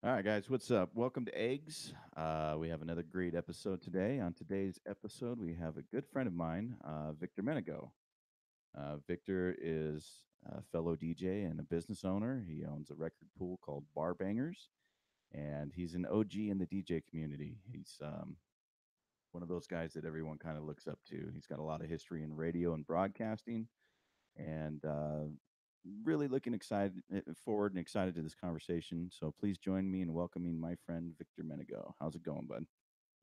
All right, guys, what's up? Welcome to Eggs. We have another great episode today. On today's episode, we have a good friend of mine, Victor Menegaux. Victor is a fellow DJ and a business owner. He owns a record pool called Bar Bangers, and he's an OG in the DJ community. He's one of those guys that everyone kind of looks up to. He's got a lot of history in radio and broadcasting, and really looking forward and excited to this conversation. So please join me in welcoming my friend Victor Menegaux. How's it going, bud?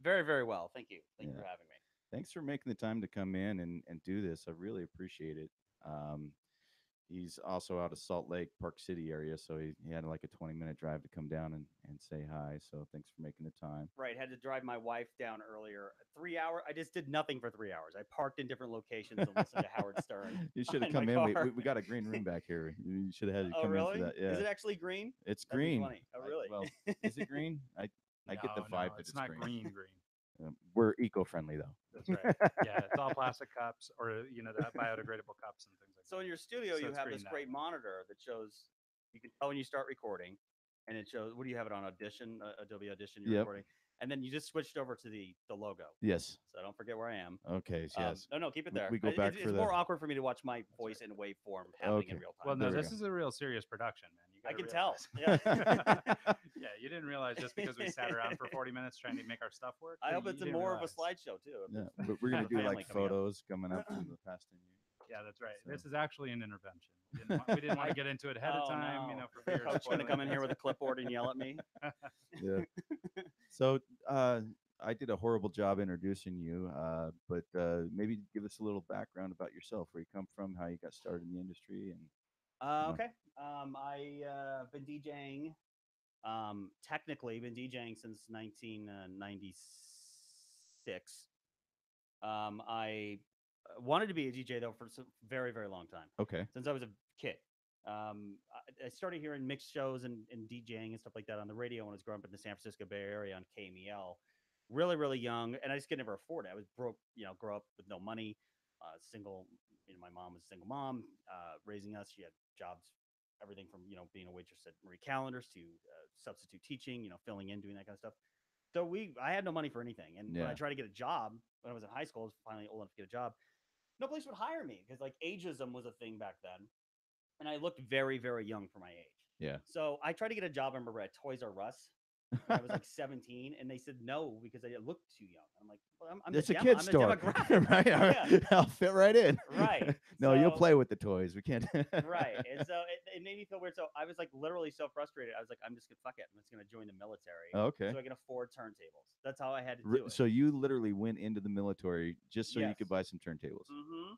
Very, very well. Thank you. Thank you Yeah, for having me. thanks for making the time to come in and do this. I really appreciate it. Um, he's also out of Salt Lake, Park City area, so he had like a 20-minute drive to come down and say hi. So thanks for making the time. Right, had to drive my wife down earlier. 3 hour. I just did nothing for 3 hours. I parked in different locations and listened to Howard Stern You should have in my come in. We, car. we we got a green room back here. You should have had you Oh, come in for really? that. Is Yeah, it actually green? it's That'd be green. funny. Oh, really? Well, is it green? I get the No, no, vibe that it's it's not green. green green. We're eco-friendly That's right. though. Yeah, it's all plastic cups or the biodegradable cups and things like So that. in your studio, So you it's have this green that great way. monitor that shows. You can tell when you start recording, and it shows. What do you have it on Audition? Adobe Audition. You're Yep. recording, and then you just switched over to the logo. Yes. So don't forget where I am. Okay. Yes. No, keep it We, there. we go back for It's the. more awkward for me to watch my That's voice right. in waveform happening in Okay. real Well, time. no, There we this go. is a real serious production, man. You I got to can tell. realize. Yeah. Yeah, you didn't realize just because we sat around for 40 minutes trying to make our stuff work. I that hope you it's didn't more of a realize. slideshow too. If Yeah. there's We're gonna the do like family coming up. photos coming up from the past 10 years. Yeah, that's right. So. This is actually an intervention. We didn't want to get into it ahead of Oh time, no! for The fear of coach gonna spoiling come in here things. with a clipboard and yell at me. Yeah. So I did a horrible job introducing you, but maybe give us a little background about yourself, where you come from, how you got started in the industry, and you know. Okay. I been DJing. Technically, been DJing since 1996. I wanted to be a DJ though for some very, very long time, Okay. since I was a kid. I started hearing mixed shows and DJing and stuff like that on the radio when I was growing up in the San Francisco Bay Area on KMEL. Really, really young, and I just could never afford it. I was broke, grow up with no money, single. My mom was a single mom, raising us. She had jobs, everything from being a waitress at Marie Callender's to substitute teaching, filling in, doing that kind of stuff. So I had no money for anything, and when I Yeah. tried to get a job when I was in high school, I was finally old enough to get a job. No place would hire me because like ageism was a thing back then, and I looked very, very young for my age. Yeah. So I tried to get a job. I remember at Toys R Us when I was like 17, and they said no because I looked too young. I'm like, well, It's a kid's I'm the store, demographic, right? yeah, I'll fit right in. right. No, you'll So play with the toys. We can't. right, and so it made me feel weird. So I was like literally so frustrated. I was like, I'm just gonna fuck it. I'm just gonna join the military Oh, okay. so I can afford turntables. That's how I had to do it. So you literally went into the military just so you Yes. could buy some turntables. Mm-hmm.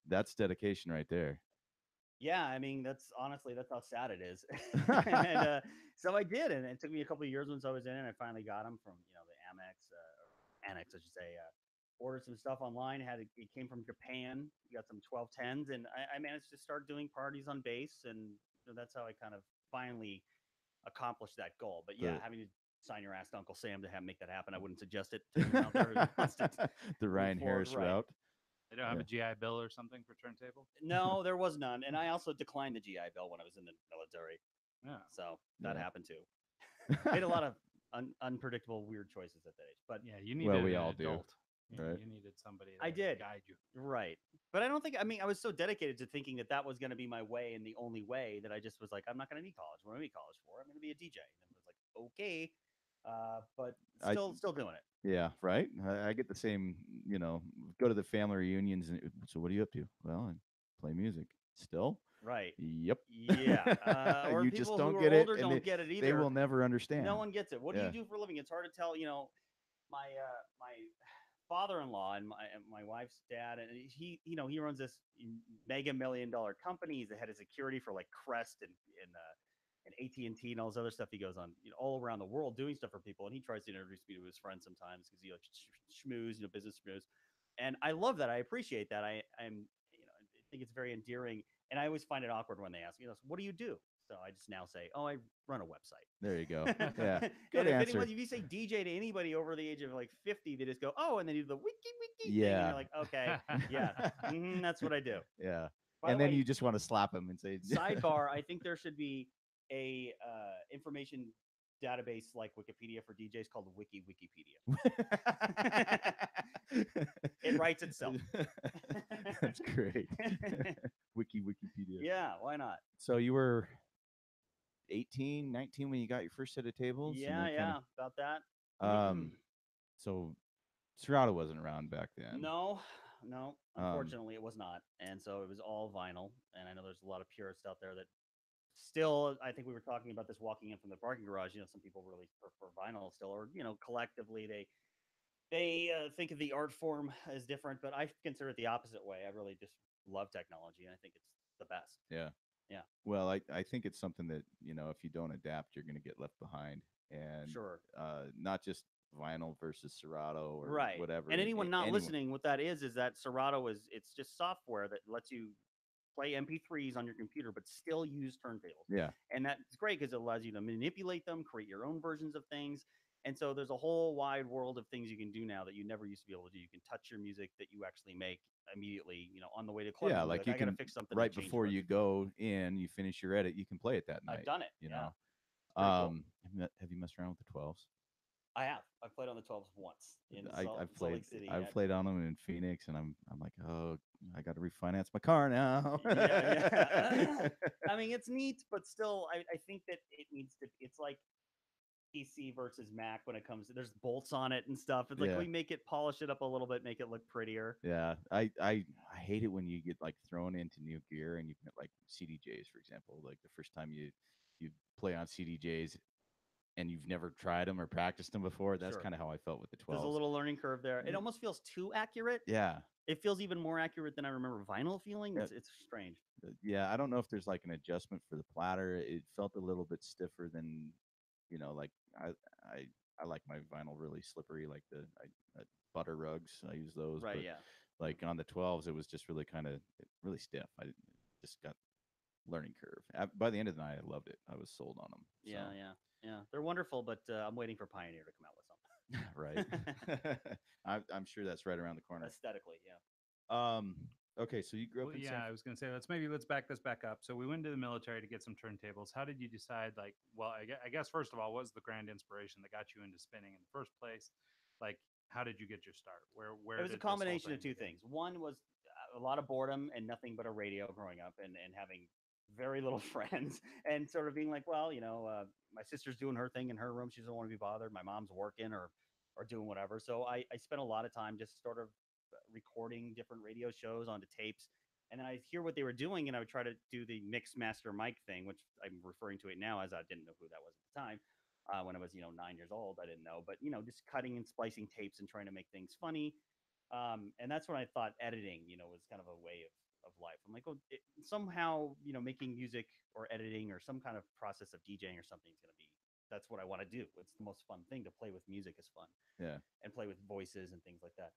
That's dedication right there. Yeah, I mean that's how sad it is. And so I did, and it took me a couple of years once I was in, and I finally got them from the Amex or Annex, I should say. Ordered some stuff online. It came from Japan. Got some 1210s, and I managed to start doing parties on bass, and that's how I kind of finally accomplished that goal. But yeah, The having to sign your ass to Uncle Sam to make that happen, I wouldn't suggest it to anyone out there who wants to the move Ryan forward. Harris Right. route. They don't have Yeah. a GI Bill or something for turntable. No, there was none, and I also declined the GI Bill when I was in the military. Yeah. So that Yeah. happened too. Made a lot of unpredictable, weird choices at that age. But Yeah, you needed we an all do, adult. right? You needed somebody I that did. would guide you. right. But I don't think. I mean, I was so dedicated to thinking that that was going to be my way and the only way that I just was like, I'm not going to need college. What do I need college for? I'm going to be a DJ. And it was like, okay, but I still doing it. Yeah, right. I get the same. Go to the family reunions, and so what are you up to? Well, I play music. Still. Right. Yep. Yeah. Or You just people who don't are get it, older and don't get it they either. will never understand. No one gets it. What do you Yeah. do for a living? It's hard to tell. My father-in-law and my wife's dad, and he runs this mega million-dollar company. He's the head of security for like Crest and AT&T and all this other stuff. He goes on all around the world doing stuff for people, and he tries to introduce me to his friends sometimes because he schmooze, business schmooze, and I love that. I appreciate that. I think it's very endearing, and I always find it awkward when they ask me, so what do you do? So I just now say, oh, I run a website. There you go. Yeah. Good And answer. if you say DJ to anybody over the age of like 50, they just go, oh, and then you do the wiki thing, and Yeah. you're like, okay, yeah, that's what I do. Yeah. By And the then way, you just want to slap him and say, sidebar, I think there should be a information database like Wikipedia for DJs called Wikipedia. It writes itself. That's great. Wikipedia. Yeah, why not? So you were 18, 19 when you got your first set of tables? And Yeah, then yeah, about that. so Serato wasn't around back then. No, no, Um, unfortunately, it was not. And so it was all vinyl. And I know there's a lot of purists out there that still, I think we were talking about this walking in from the parking garage. Some people really prefer vinyl still, or collectively they think of the art form as different. But I consider it the opposite way. I really just love technology, and I think it's the best. yeah. Yeah, Well, I think it's something that, if you don't adapt, you're going to get left behind. And sure. not just vinyl versus Serato or Right. whatever. And anyone not Anyone. listening, what that is that Serato it's just software that lets you play MP3s on your computer, but still use turntables. Yeah. And that's great because it allows you to manipulate them, create your own versions of things. And so there's a whole wide world of things you can do now that you never used to be able to do. You can touch your music that you actually make immediately, on the way to club. Yeah, Like you I got to can fix something. right before you go in, you finish your edit, you can play it that night. I've done it. You Yeah. know. It's pretty cool. Have you messed around with the 12s? I have. I've played on the 12s once in I've Salt played Lake City. I've played on them in Phoenix, and I'm like, oh, I got to refinance my car now. Yeah. I mean, it's neat, but still, I think that it needs to. It's like PC versus Mac when it comes to there's bolts on it and stuff. It's like Yeah. we make it, polish it up a little bit, make it look prettier. Yeah, I hate it when you get like thrown into new gear and you get like CDJs, for example. Like the first time you play on CDJs and you've never tried them or practiced them before. That's Sure. kind of how I felt with the 12s. There's a little learning curve there. It almost feels too accurate. Yeah. It feels even more accurate than I remember vinyl feeling. It's strange. Yeah, I don't know if there's like an adjustment for the platter. It felt a little bit stiffer than, like I I like my vinyl really slippery, like the butter rugs. I use those, Right. but Yeah. like on the 12s, it was just really kind of really stiff. I just got learning curve. By the end of the night, I loved it. I was sold on them. So. Yeah. Yeah. Yeah. They're wonderful, but I'm waiting for Pioneer to come out with something. Right. I'm sure that's right around the corner. Aesthetically, yeah. Okay, so you grew up in yeah, I was going to say, let's back this back up. So we went to the military to get some turntables. How did you decide? Like, well, I guess first of all, what was the grand inspiration that got you into spinning in the first place? Like, how did you get your start? Where it was a combination of two things. One was a lot of boredom and nothing but a radio growing up, and having very little friends, and sort of being like, well, my sister's doing her thing in her room. She doesn't want to be bothered. My mom's working or doing whatever. So I spent a lot of time just sort of recording different radio shows onto tapes. And then I'd hear what they were doing, and I would try to do the mix master mic thing, which I'm referring to it now as I didn't know who that was at the time. When I was, 9 years old, I didn't know, but just cutting and splicing tapes and trying to make things funny. And that's when I thought editing, was kind of a way of life. I'm like, oh, somehow, making music or editing or some kind of process of DJing or something is going to be. That's what I want to do. It's the most fun thing. To play with music is fun. Yeah. And play with voices and things like that.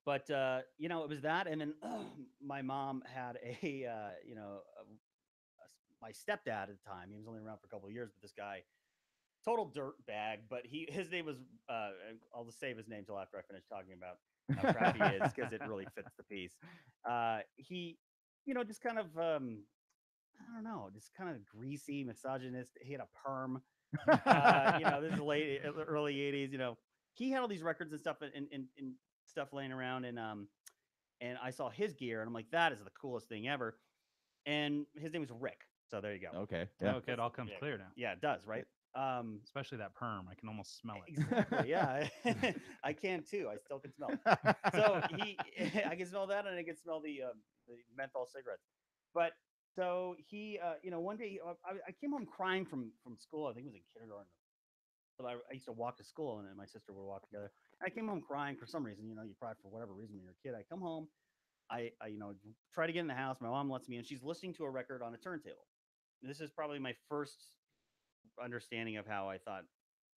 But it was that, and then my mom had my stepdad at the time. He was only around for a couple of years, but this guy, total dirt bag. But his name was I'll just save his name till after I finish talking about how crap he is, because it really fits the piece. He, just kind of I don't know, just kind of greasy, misogynist. He had a perm. This is early '80s. He had all these records and stuff and stuff laying around, and I saw his gear, and I'm like, that is the coolest thing ever. And his name was Rick. So there you go. Okay. Yeah. Okay, it all comes clear now. Yeah, it does, right? Especially that perm. I can almost smell it. Exactly. Yeah, I can too. I still can smell it. So I can smell that, and I can smell the menthol cigarettes. But so he, one day I came home crying from school. I think it was in kindergarten. So I used to walk to school, and my sister would walk together. I came home crying for some reason. You cry for whatever reason when you're a kid. I come home, I try to get in the house. My mom lets me in. She's listening to a record on a turntable. This is probably my first understanding of how I thought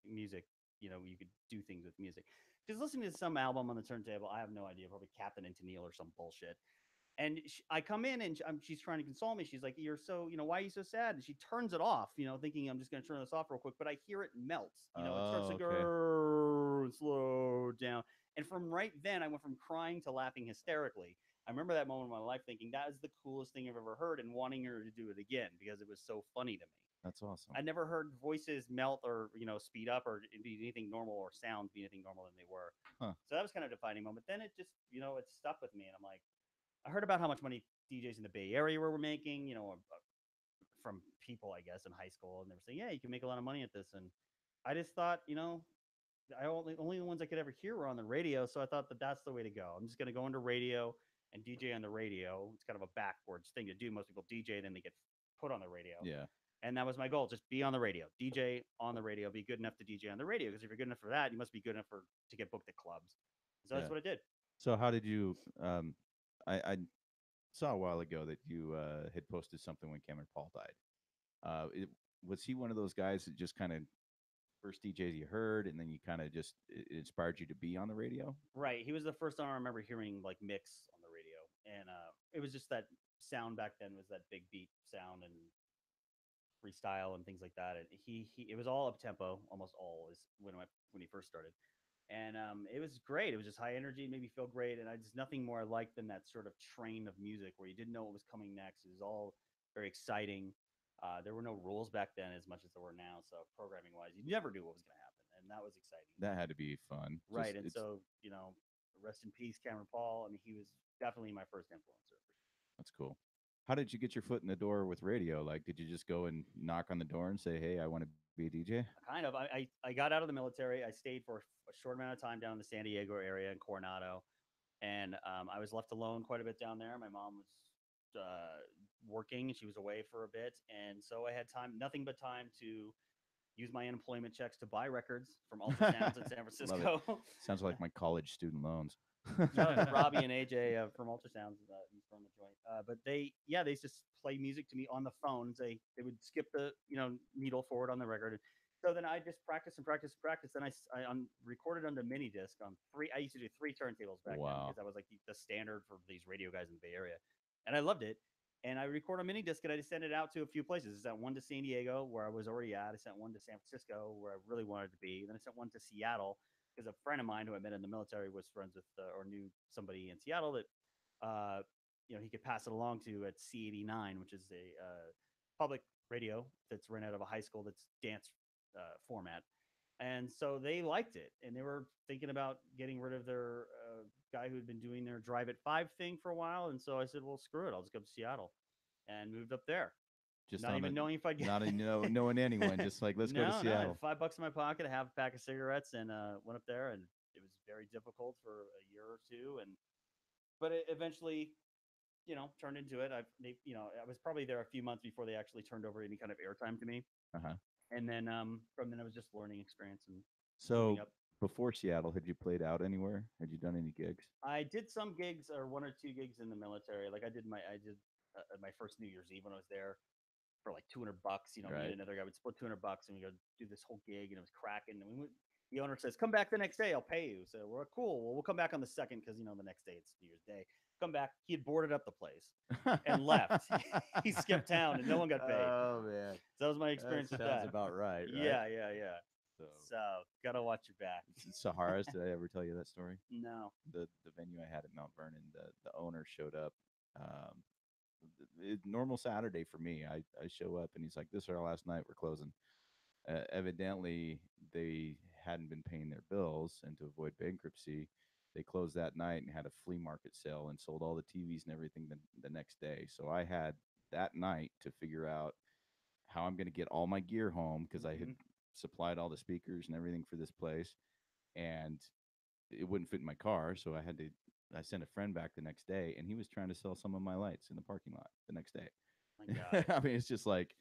music, you could do things with music. She's listening to some album on the turntable. I have no idea, probably Captain and Tennille or some bullshit. And I come in, and she's trying to console me. She's like, "You're so, why are you so sad?" And she turns it off, thinking I'm just going to turn this off real quick. But I hear it melt. It starts to go slow down. And from right then, I went from crying to laughing hysterically. I remember that moment in my life thinking that is the coolest thing I've ever heard and wanting her to do it again because it was so funny to me. That's awesome. I never heard voices melt or speed up or be anything normal or sounds be anything normal than they were. Huh. So that was kind of a defining moment. Then it just it stuck with me, and I'm like, I heard about how much money DJs in the Bay Area were making, from people I guess in high school, and they were saying, yeah, you can make a lot of money at this, and I just thought, I only the ones I could ever hear were on the radio, so I thought that that's the way to go. I'm just going to go into radio and DJ on the radio. It's kind of a backwards thing to do. Most people DJ, then they get put on the radio. Yeah. And that was my goal. Just be on the radio, DJ on the radio, be good enough to DJ on the radio. Because if you're good enough for that, you must be good enough to get booked at clubs. So that's Yeah. what I did. So how did you? I saw a while ago that you had posted something when Cameron Paul died. Was he one of those guys that just kind of first DJs you heard, and then you kind of just it inspired you to be on the radio? Right. He was the first time I remember hearing like mix on the radio, and it was just that sound back then was that big beat sound and freestyle and things like that. And he it was all up tempo, almost always when he first started. And it was great. It was just high energy, made me feel great, and I just nothing more I liked than that sort of train of music where you didn't know what was coming next. It was all very exciting. There were no rules back then as much as there were now. So programming wise, you never knew what was going to happen, and that was exciting. That had to be fun, right? And so rest in peace, Cameron Paul. I mean, he was definitely my first influencer. That's cool. How did you get your foot in the door with radio? Like, did you just go and knock on the door and say, "Hey, I want to be a DJ"? Kind of. I got out of the military. I stayed for a short amount of time down in the San Diego area in Coronado, and I was left alone quite a bit down there. My mom was working; she was away for a bit, and so I had nothing but time to use my unemployment checks to buy records from ultrasounds in San Francisco. Sounds like my college student loans. Robbie and AJ from Ultrasounds from the joint. But they just play music to me on the phone. They would skip the needle forward on the record. So then I just practice and practice and practice. Then I recorded on the mini disc on three. I used to do 3 turntables back then because that was like the standard for these radio guys in the Bay Area, and I loved it. And I record a mini disc and I just sent it out to a few places. I sent one to San Diego where I was already at. I sent one to San Francisco where I really wanted to be. Then I sent one to Seattle because a friend of mine who I met in the military was friends with or knew somebody in Seattle that he could pass it along to at C89, which is a public radio that's run out of a high school that's dance format. And so they liked it, and they were thinking about getting rid of their guy who'd been doing their Drive at 5 thing for a while. And so I said, well, screw it. I'll just go to Seattle and moved up there. Just not even knowing if I'd get knowing anyone, just like let's go to Seattle. $5 in my pocket, a half a pack of cigarettes, and went up there, and it was very difficult for a year or two, but it eventually, turned into it. I was probably there a few months before they actually turned over any kind of airtime to me. And then from then it was just learning experience and so. Before Seattle, had you played out anywhere? Had you done any gigs? I did some gigs, or 1 or 2 gigs in the military. Like I did my first New Year's Eve when I was there for like $200. Me and another guy would split $200, and we go do this whole gig, and it was cracking. And the owner says, "Come back the next day, I'll pay you." So we're cool. Well, we'll come back on the 2nd because the next day it's New Year's Day. Come back. He had boarded up the place and left. He skipped town, and no one got paid. Oh man, so that was my experience with that. Sounds about right. Yeah. So gotta watch your back. Sahara's, did I ever tell you that story? No. The venue I had at Mount Vernon, the owner showed up. Normal Saturday for me. I show up and he's like, "This is our last night. We're closing." Evidently, they hadn't been paying their bills, and to avoid bankruptcy, they closed that night and had a flea market sale and sold all the TVs and everything the next day. So I had that night to figure out how I'm going to get all my gear home because I had supplied all the speakers and everything for this place, and it wouldn't fit in my car. So I sent a friend back the next day, and he was trying to sell some of my lights in the parking lot the next day. My God. I mean, it's just like,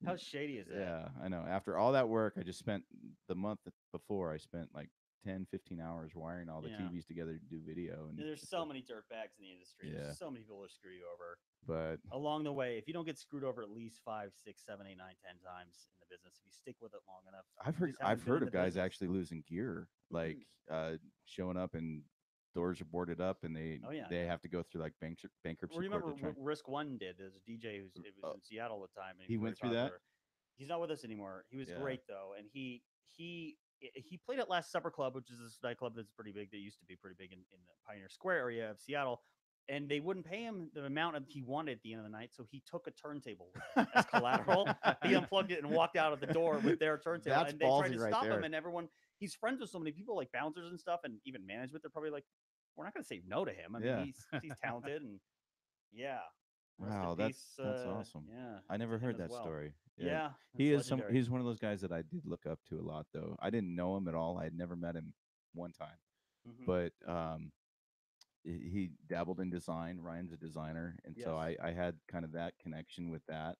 how shady is that? Yeah, I know. After all that work, I just spent the month before, I spent like 10, 15 hours wiring all the TVs together to do video. And there's so many dirtbags in the industry. Yeah. There's so many people who screw you over. But along the way, if you don't get screwed over at least 5, 6, 7, 8, 9, 10 times in the business, if you stick with it long enough, I've heard of guys actually losing gear, like showing up and doors are boarded up, and they have to go through like bankruptcy. Well, remember Risk One did? There's a DJ who was in Seattle at the time, and he went through that. He's not with us anymore. He was great though, and he played at Last Supper Club, which is this nightclub that's pretty big. That used to be pretty big in the Pioneer Square area of Seattle. and they wouldn't pay him the amount that he wanted at the end of the night. So he took a turntable with him as collateral. He unplugged it and walked out of the door with their turntable. That's And they tried ballsy to right stop him, there. and everyone. He's friends with so many people, like bouncers and stuff, and even management. They're probably like, we're not going to say no to him. I mean, Yeah. he's talented, and yeah. Rest in Wow, peace. that's awesome. Yeah, I never to him heard as that well. story. Yeah. Yeah, He that's is some legendary. he's one of those guys that I did look up to a lot though. I didn't know him at all. I had never met him one time. Mhm. But he dabbled in design. Ryan's a designer, and so Yes. I had kind of that connection with that.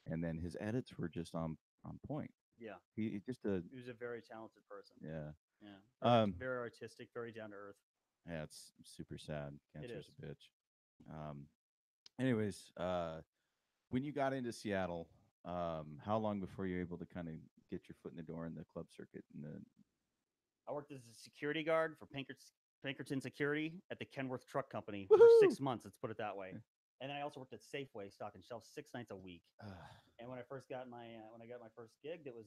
And then his edits were just on point. Yeah, He just a he was a very talented person. yeah. Yeah, Um very artistic, very down to earth. yeah, it's super sad. It Cancer's is. a bitch. Um anyways, when you got into Seattle, how long before you're able to kind of get your foot in the door in the club circuit and the I worked as a security guard for Pinkerton Security at the Kenworth Truck Company for Woohoo! 6 months. Let's put it that way. And then I also worked at Safeway stocking shelves 6 nights a week. And when I first got when I got my first gig, that was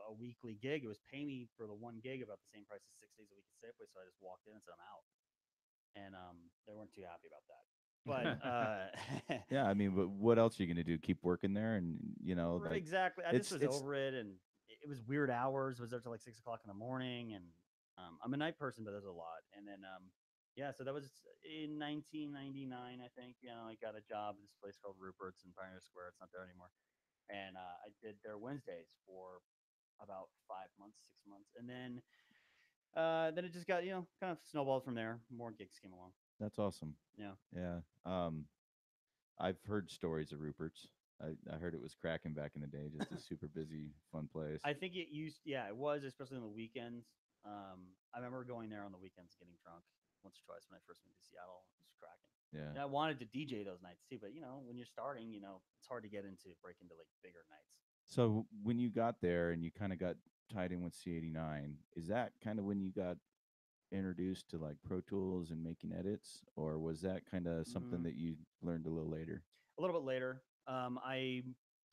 a weekly gig. It was pay me for the one gig about the same price as 6 days a week at Safeway. So I just walked in and said I'm out, and they weren't too happy about that. But yeah, I mean, but what else are you gonna do? Keep working there, and right, like exactly. I just was it's over it, and it was weird hours. Was there till like 6 o'clock in the morning, and I'm a night person, but there's a lot. And then yeah, so that was in 1999, I think. I got a job at this place called Rupert's in Pioneer Square. It's not there anymore, and I did their Wednesdays for about 5 months, 6 months, and then it just got kind of snowballed from there. More gigs came along. that's awesome. Yeah. Yeah. I've heard stories of Rupert's. I heard it was cracking back in the day, just a super busy, fun place. I think yeah, it was, especially on the weekends. I remember going there on the weekends, getting drunk once or twice when I first moved to Seattle. It was cracking. Yeah. And I wanted to DJ those nights too, but when you're starting, it's hard to break into like bigger nights. So when you got there and you kind of got tied in with C89, is that kind of when you got introduced to like Pro Tools and making edits, or was that kind of something Mm, that you learned a little later? a little bit later, I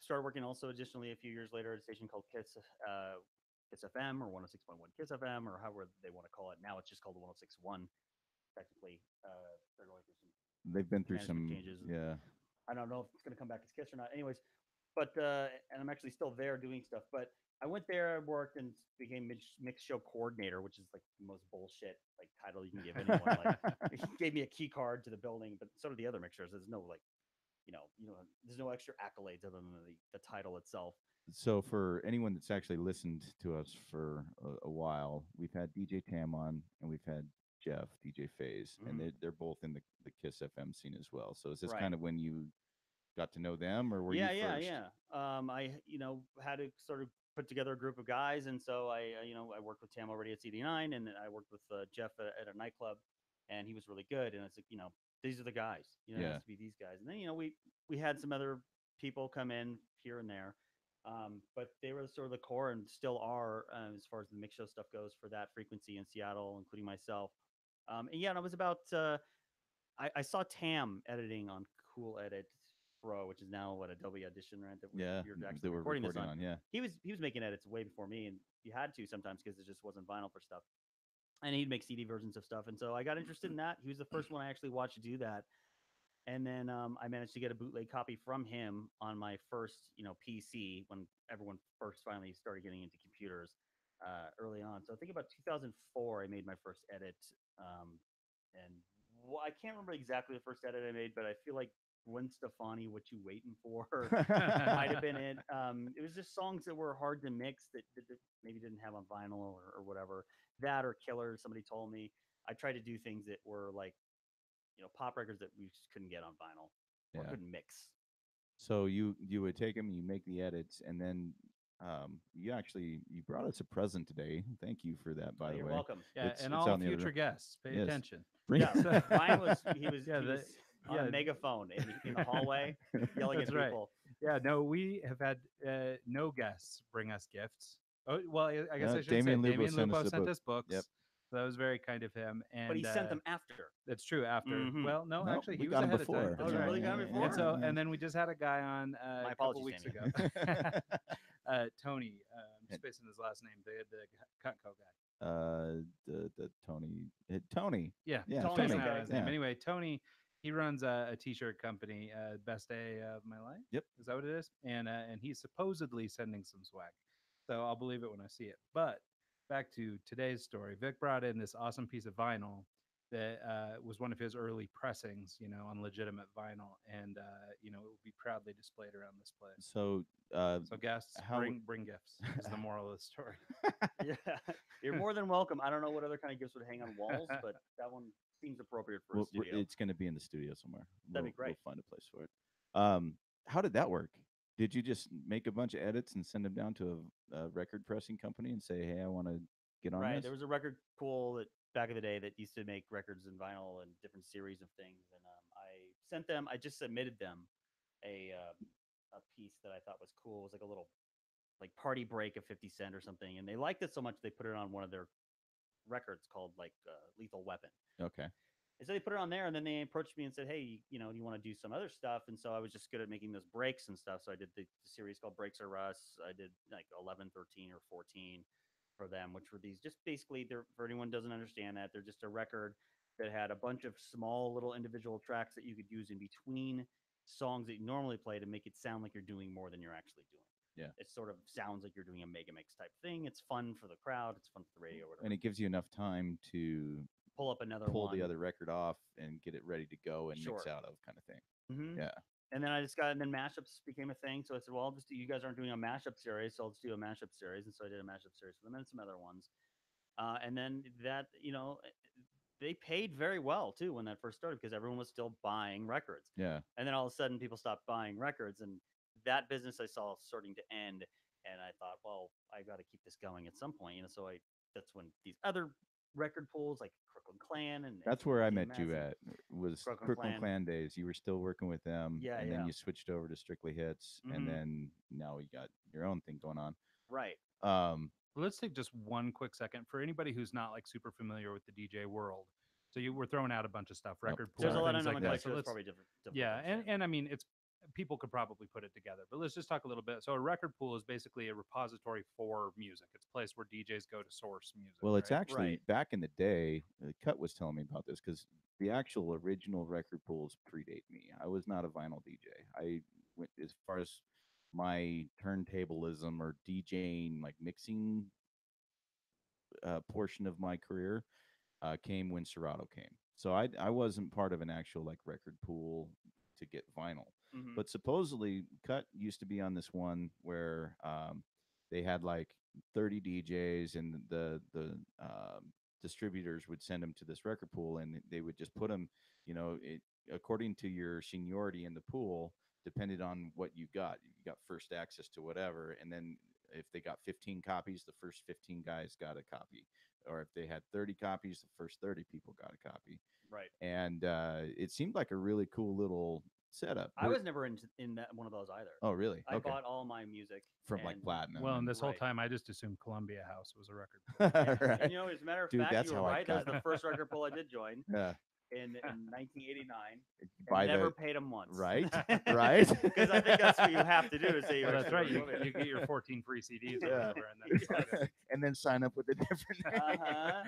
started working also additionally a few years later at a station called Kiss FM or 106.1 Kiss FM or however they want to call it. Now it's just called the 106.1. Technically, they're going through some They've been through management some, changes, and yeah. I don't know if it's going to come back as Kiss or not. Anyways, but and I'm actually still there doing stuff. But I went there, worked, and became mix show coordinator, which is like the most bullshit like title you can give anyone. Like, he gave me a key card to the building, but so do the other mixers. There's no like, there's no extra accolades other than the title itself. So for anyone that's actually listened to us for a while, we've had DJ Tam on and we've had Jeff, DJ Phase, and they're both in the Kiss FM scene as well. So is this Right. kind of when you got to know them, or were Yeah, you yeah, first? yeah. I had to sort of put together a group of guys, and so I worked with Tam already at CD9, and I worked with Jeff at a nightclub, and he was really good. And it's like these are the guys. It Yeah. has to be these guys. And then we had some other people come in here and there, but they were sort of the core and still are as far as the mix show stuff goes for that frequency in Seattle, including myself. And yeah, and I was about. I saw Tam editing on Cool Edit Pro, which is now what Adobe Audition, right? That Yeah, you're that actually we're recording this recording on. on. Yeah. He was making edits way before me, and you had to sometimes because it just wasn't vinyl for stuff. And he'd make CD versions of stuff, and so I got interested in that. He was the first one I actually watched do that. And then I managed to get a bootleg copy from him on my first, PC when everyone first finally started getting into computers early on. So I think about 2004, I made my first edit, and I can't remember exactly the first edit I made, but I feel like Gwen Stefani, "What You Waiting For," might have been it. It was just songs that were hard to mix that maybe didn't have on vinyl or whatever. That or Killer. Somebody told me I tried to do things that were like pop records that we just couldn't get on vinyl or Yeah. couldn't mix. So you would take them, you make the edits, and then you brought us a present today. Thank you for that, by the You're way. welcome. Yeah, It's and it's all on the other future guests, pay Yes. attention. Bring- Yeah, mine was Yeah, he was on a megaphone in the hallway yelling at That's right. people. Yeah, no, we have had no guests bring us gifts. Oh, well, I guess I should Damian say Lubo Damian sent Lupo us a sent book. us books. Yep. So that was very kind of him. And But he sent them after. That's true. After, Mhm. well, no, No, actually, we he was got him ahead of before. time. Oh, That's you right. really got him before? And so, and then we just had a guy on My a couple apologies, weeks Damien. ago. Tony, I'm spacing his last name, the Cutco guy. The Tony. Tony. Yeah, Yeah, Tony, Tony's Tony. not okay. his name. Yeah. Anyway, Tony he runs a t-shirt company, Best Day of My Life. Yep. Is that what it is? And he's supposedly sending some swag, so I'll believe it when I see it. But back to today's story, Vic brought in this awesome piece of vinyl that was one of his early pressings, on legitimate vinyl, and it will be proudly displayed around this place. So, uh, So guests, how bring gifts is the moral of the story. Yeah, you're more than welcome. I don't know what other kind of gifts would hang on walls, but that one seems appropriate for a studio. it's going to be in the studio somewhere. That'd be great. We'll find a place for it. Um, how did that work? Did you just make a bunch of edits and send them down to a record pressing company and say, "Hey, I want to get on Right. this"? There was a record pool that back in the day that used to make records and vinyl and different series of things, and I sent them. I just submitted them a piece that I thought was cool. It was like a little like party break of 50 Cent or something, and they liked it so much they put it on one of their records called like Lethal Weapon. Okay. And so they put it on there, and then they approached me and said, "Hey, do you want to do some other stuff?" And so I was just good at making those breaks and stuff. So I did the series called Breaks or Us. I did like 11, 13, or 14 for them, which were these just basically they're for anyone who doesn't understand that they're just a record that had a bunch of small little individual tracks that you could use in between songs that you normally play to make it sound like you're doing more than you're actually doing. Yeah. It sort of sounds like you're doing a mega mix type thing. It's fun for the crowd. It's fun for the radio, or whatever. And it gives you enough time to Pull up another pull one. the other record off and get it ready to go and mix Sure. out of, kind of thing. Mm-hmm. Yeah. And then and then mashups became a thing. So I said, well, you guys aren't doing a mashup series, so let's do a mashup series. And so I did a mashup series for them and some other ones. And then that, they paid very well too when that first started because everyone was still buying records. Yeah. And then all of a sudden people stopped buying records, and that business I saw starting to end. And I thought, well, I got to keep this going at some point, So that's when these other record pools like Crooklyn Clan and That's where I met DMS you and at. Was Crooklyn Crooklyn Clan. Clan days. You were still working with them, Yeah, and then yeah. you switched over to Strictly Hits, and Mhm. then now you got your own thing going on. Right. Um, Well, let's take just one quick second for anybody who's not like super familiar with the DJ world. So you were throwing out a bunch of stuff, record pool, There's a lot of things like that. nomenclature So that's let's, probably different. yeah, things, and I mean, it's people could probably put it together, but let's just talk a little bit. So a record pool is basically a repository for music. It's a place where DJs go to source music. well, it's right? actually Right. back in the day. Cut was telling me about this because the actual original record pools predate me. I was not a vinyl DJ. I went as far as my turntablism or DJing, like mixing portion of my career came when Serato came. So I wasn't part of an actual like record pool to get vinyl. Mhm. But supposedly Cut used to be on this one where they had like 30 DJs and the distributors would send them to this record pool and they would just put them, according to your seniority in the pool, depended on what you got. You got first access to whatever, and then if they got 15 copies, the first 15 guys got a copy, or if they had 30 copies, the first 30 people got a copy. Right. And it seemed like a really cool little setup. I was never in that one of those either. Oh, really? I Okay. bought all my music From like and- platinum. Well, and this whole Right. time I just assumed Columbia House was a record. Yeah. Right. And as a matter of Dude, fact, that's you were how I right. That was cut. the first record pool I did join Yeah. in 1989. Buy And never the paid them once. right, right. Because I think that's what you have to do to say you're. Well, that's right. You, Columbia. you get your 14 free CDs or Yeah. whatever, and then Yes. And then sign up with a different name. Uh-huh.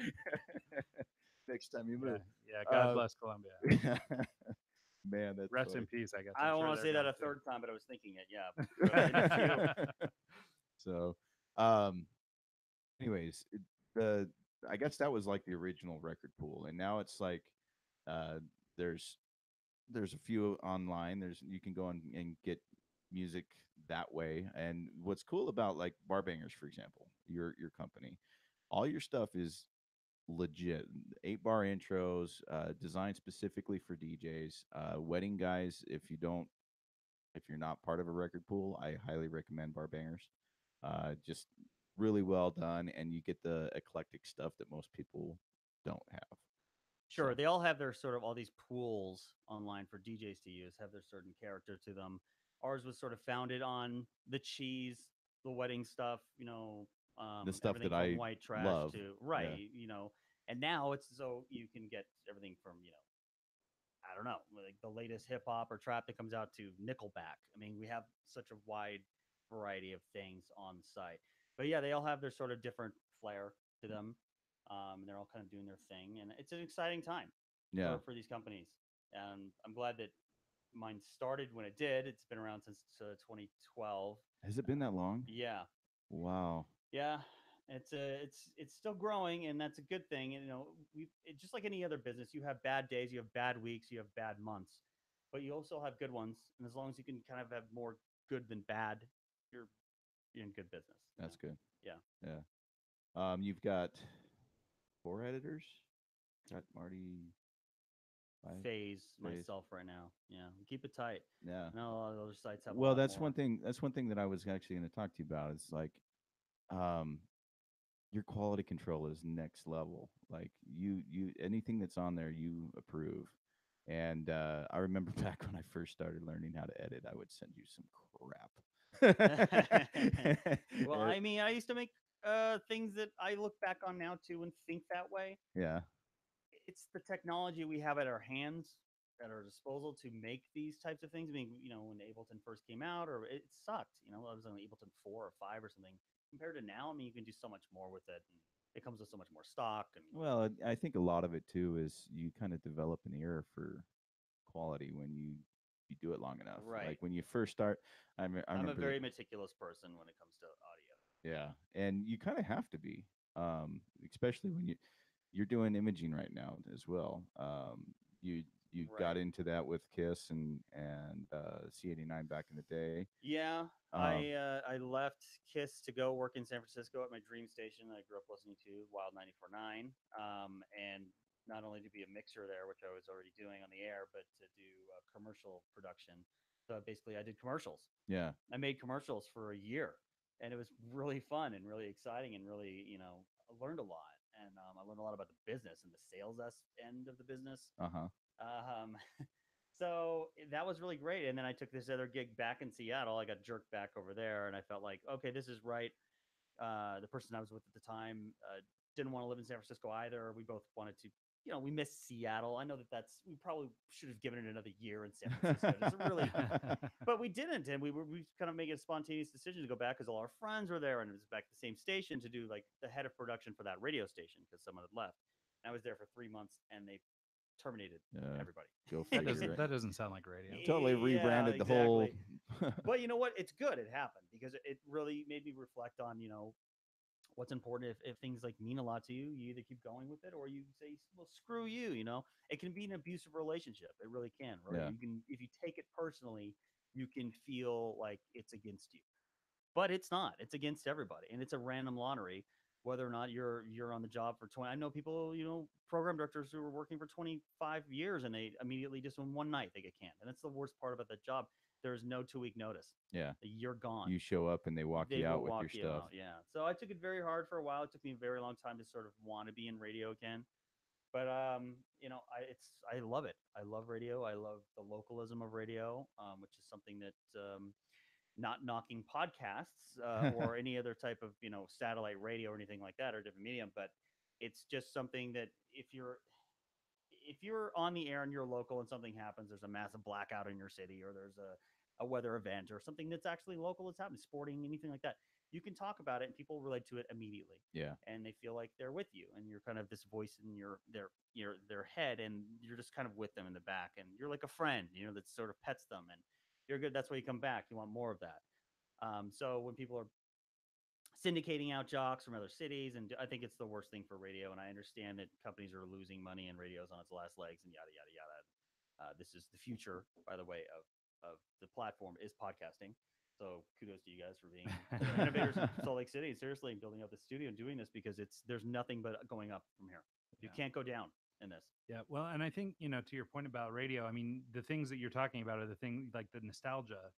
Next time you yeah, move. yeah. God Uh, bless Columbia. Man, that's Rest funny. in peace. I guess. I I'm don't sure want to they're say that gone a too. third time, but I was thinking it. Yeah. So, um, anyways, I guess that was like the original record pool, and now it's like uh, there's there's a few online. You can go and get music that way. And what's cool about like Bar Bangers, for example, your company, all your stuff is legit 8-bar intros, designed specifically for DJs, wedding guys. If you're not part of a record pool, I highly recommend Bar Bangers. Just really well done, and you get the eclectic stuff that most people don't have. Sure, So- they all have their sort of all these pools online for DJs to use, have their certain character to them. Ours was sort of founded on the cheese, the wedding stuff, The stuff everything that from I white trash love. to right, and now it's so you can get everything from I don't know, like the latest hip hop or trap that comes out to Nickelback. I mean, we have such a wide variety of things on the site, but yeah, they all have their sort of different flair to them. And they're all kind of doing their thing, and it's an exciting time Yeah. for these companies. and I'm glad that mine started when it did. It's been around since 2012. Has it been that long? Yeah, Wow. yeah. It's still growing, and that's a good thing. And, just like any other business, you have bad days, you have bad weeks, you have bad months, but you also have good ones. And as long as you can kind of have more good than bad, you're you're in good business. That's good. Yeah. Yeah. You've got 4 editors. Got Marty, 5 Phase days. myself right now. Yeah, keep it tight. Yeah. I know a lot of other sites have a Well, lot that's more. one thing. That's one thing that I was actually going to talk to you about. It's like, um, your quality control is next level. Like anything that's on there, you approve. And I remember back when I first started learning how to edit, I would send you some crap. Well, I mean, I used to make things that I look back on now too and think that way. Yeah. It's the technology we have at our hands, at our disposal to make these types of things. I mean, when Ableton first came out, or it sucked. I was on Ableton 4 or 5 or something. Compared to now, I mean, you can do so much more with it. And it comes with so much more stock. And Well, I think a lot of it too is you kind of develop an ear for quality when you do it long enough. Like right, when you first start, I I'm a remember that. very meticulous person when it comes to audio. Yeah, and you kind of have to be, especially when you're doing imaging right now as well. You got Right. into that with Kiss and C89 back in the day. Yeah, Um, I left Kiss to go work in San Francisco at my dream station I grew up listening to, Wild 94.9, and not only to be a mixer there, which I was already doing on the air, but to do commercial production. So basically, I did commercials. yeah, I made commercials for a year, and it was really fun and really exciting and really, I learned a lot. And I learned a lot about the business and the sales end of the business. uh huh, Um, so that was really great. And then I took this other gig back in Seattle. I got jerked back over there, and I felt like, okay, this is right. The person I was with at the time didn't want to live in San Francisco either. We both wanted to, we missed Seattle. I know we probably should have given it another year in San Francisco. It's really, but we didn't, and we kind of made a spontaneous decision to go back because all our friends were there, and it was back at the same station to do like the head of production for that radio station because someone had left. And I was there for 3 months, and they terminated yeah. everybody. Go That figure. doesn't that doesn't sound like radio. Totally Yeah, rebranded the whole. exactly. But you know what? It's good it happened because it really made me reflect on, what's important. If things like mean a lot to you, you either keep going with it or you say, well, screw you, it can be an abusive relationship. It really can, right? Yeah, You can, if you take it personally, you can feel like it's against you, but it's not. It's against everybody, and it's a random lottery whether or not you're on the job for 20. I know people, program directors who were working for 25 years, and they immediately just in one night they get canned, and that's the worst part about that job. There's no 2 week notice. yeah. You're gone. You show up and they walk They you will out with walk your you stuff. out. Yeah. So I took it very hard for a while. It took me a very long time to sort of want to be in radio again. But I love it. I love radio. I love the localism of radio, which is something that not knocking podcasts or any other type of satellite radio or anything like that or different medium, but it's just something that if you're on the air and you're local and something happens, there's a massive blackout in your city, or there's a weather event or something that's actually local that's happening, sporting, anything like that, you can talk about it and people relate to it immediately. Yeah, And they feel like they're with you, and you're kind of this voice in their head, and you're just kind of with them in the back, and you're like a friend, that sort of pets them, and you're good. That's why you come back. You want more of that. So when people are syndicating out jocks from other cities, and I think it's the worst thing for radio. And I understand that companies are losing money and radio's on its last legs, and yada yada yada. This is the future, by the way, of the platform is podcasting. So kudos to you guys for being the innovators in Salt Lake City. Seriously, building up the studio and doing this, because there's nothing but going up from here. You Yeah. can't go down in this. Yeah, well, and I think to your point about radio, I mean, the things that you're talking about are the thing like the nostalgia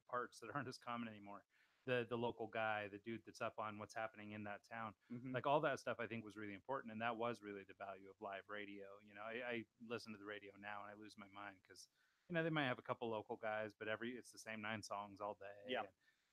parts that aren't as common anymore. The local guy, the dude that's up on what's happening in that town, Mm-hmm. like all that stuff, I think was really important, and that was really the value of live radio. I listen to the radio now and I lose my mind because they might have a couple local guys, but it's the same 9 songs all day. Yeah,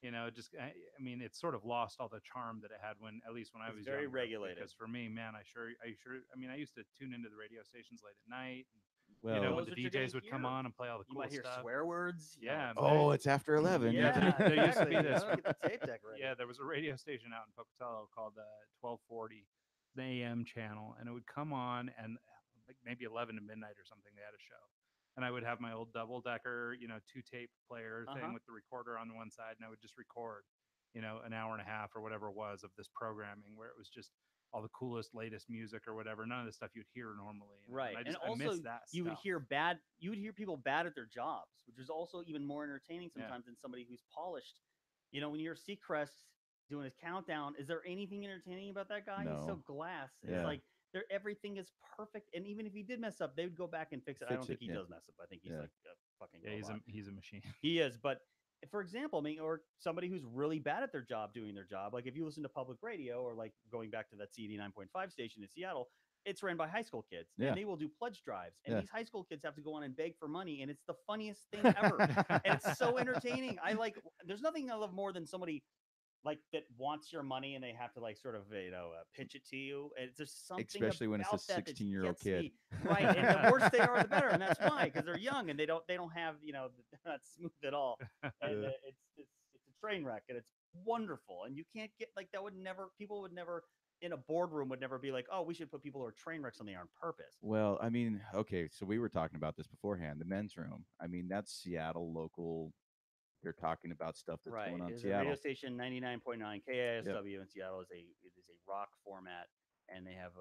And, just I mean, it's sort of lost all the charm that it had when, at least when I it's was very younger. regulated. Because for me, man, I mean, I used to tune into the radio stations late at night, and, well, when Those the what you're gonna DJs would come hear. on and play all the You cool might hear stuff. swear words. Yeah, oh, it's after 11. Yeah, Yeah, there used to be exactly. this- Get the tape deck ready. yeah, there was a radio station out in Pocatello called 1240, the AM channel, and it would come on and like maybe 11 to midnight or something. They had a show, and I would have my old double decker, two tape player Uh thing huh. with the recorder on one side, and I would just record, an hour and a half or whatever it was of this programming where it was just all the coolest, latest music or whatever. None of the stuff you'd hear normally, Right. and And I also miss that you would stuff. hear bad you would hear people bad at their jobs, which is also even more entertaining Yeah. sometimes than somebody who's polished. When you're Seacrest doing his countdown, is there anything entertaining about that guy? He's so No. glass. It's Yeah. like everything is perfect. And even if he did mess up, they would go back and fix it. I don't Fix it. think he Yeah. does mess up. I think he's Yeah. like a fucking Yeah, robot. he's a machine. He is, but for example, I mean, or somebody who's really bad at their job doing their job, like if you listen to public radio or like going back to that C89.5 station in Seattle, it's ran by high school kids Yeah. and they will do pledge drives. And Yeah. these high school kids have to go on and beg for money. And it's the funniest thing ever. And it's so entertaining. There's nothing I love more than somebody like that wants your money and they have to like sort of pitch it to you. And it's just something Especially when it's a about that that 16-year-old gets kid. me right. And the worse they are, the better, and that's why because they're young and they don't have they're not smooth at all, and Yeah. it's a train wreck and it's wonderful. And you can't get like that would never people would never in a boardroom would never be like, oh, we should put people who are train wrecks on the air on purpose. Well, I mean, okay, so we were talking about this beforehand. The men's room. I mean, that's Seattle local. They're talking about stuff that's Right. going on in Is a radio Seattle. station 99.9 Yep. KISW in Seattle it is a rock format, and they have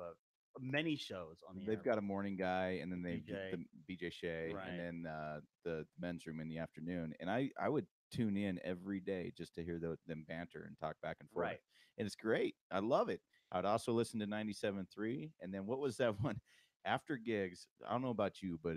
many shows on the They've air. got a morning guy, and then they BJ. the BJ Shea, Right. and then the men's room in the afternoon. And I would tune in every day just to hear them banter and talk back and forth. Right. And it's great. I love it. I'd also listen to 97.3, and then what was that one? After gigs, I don't know about you, but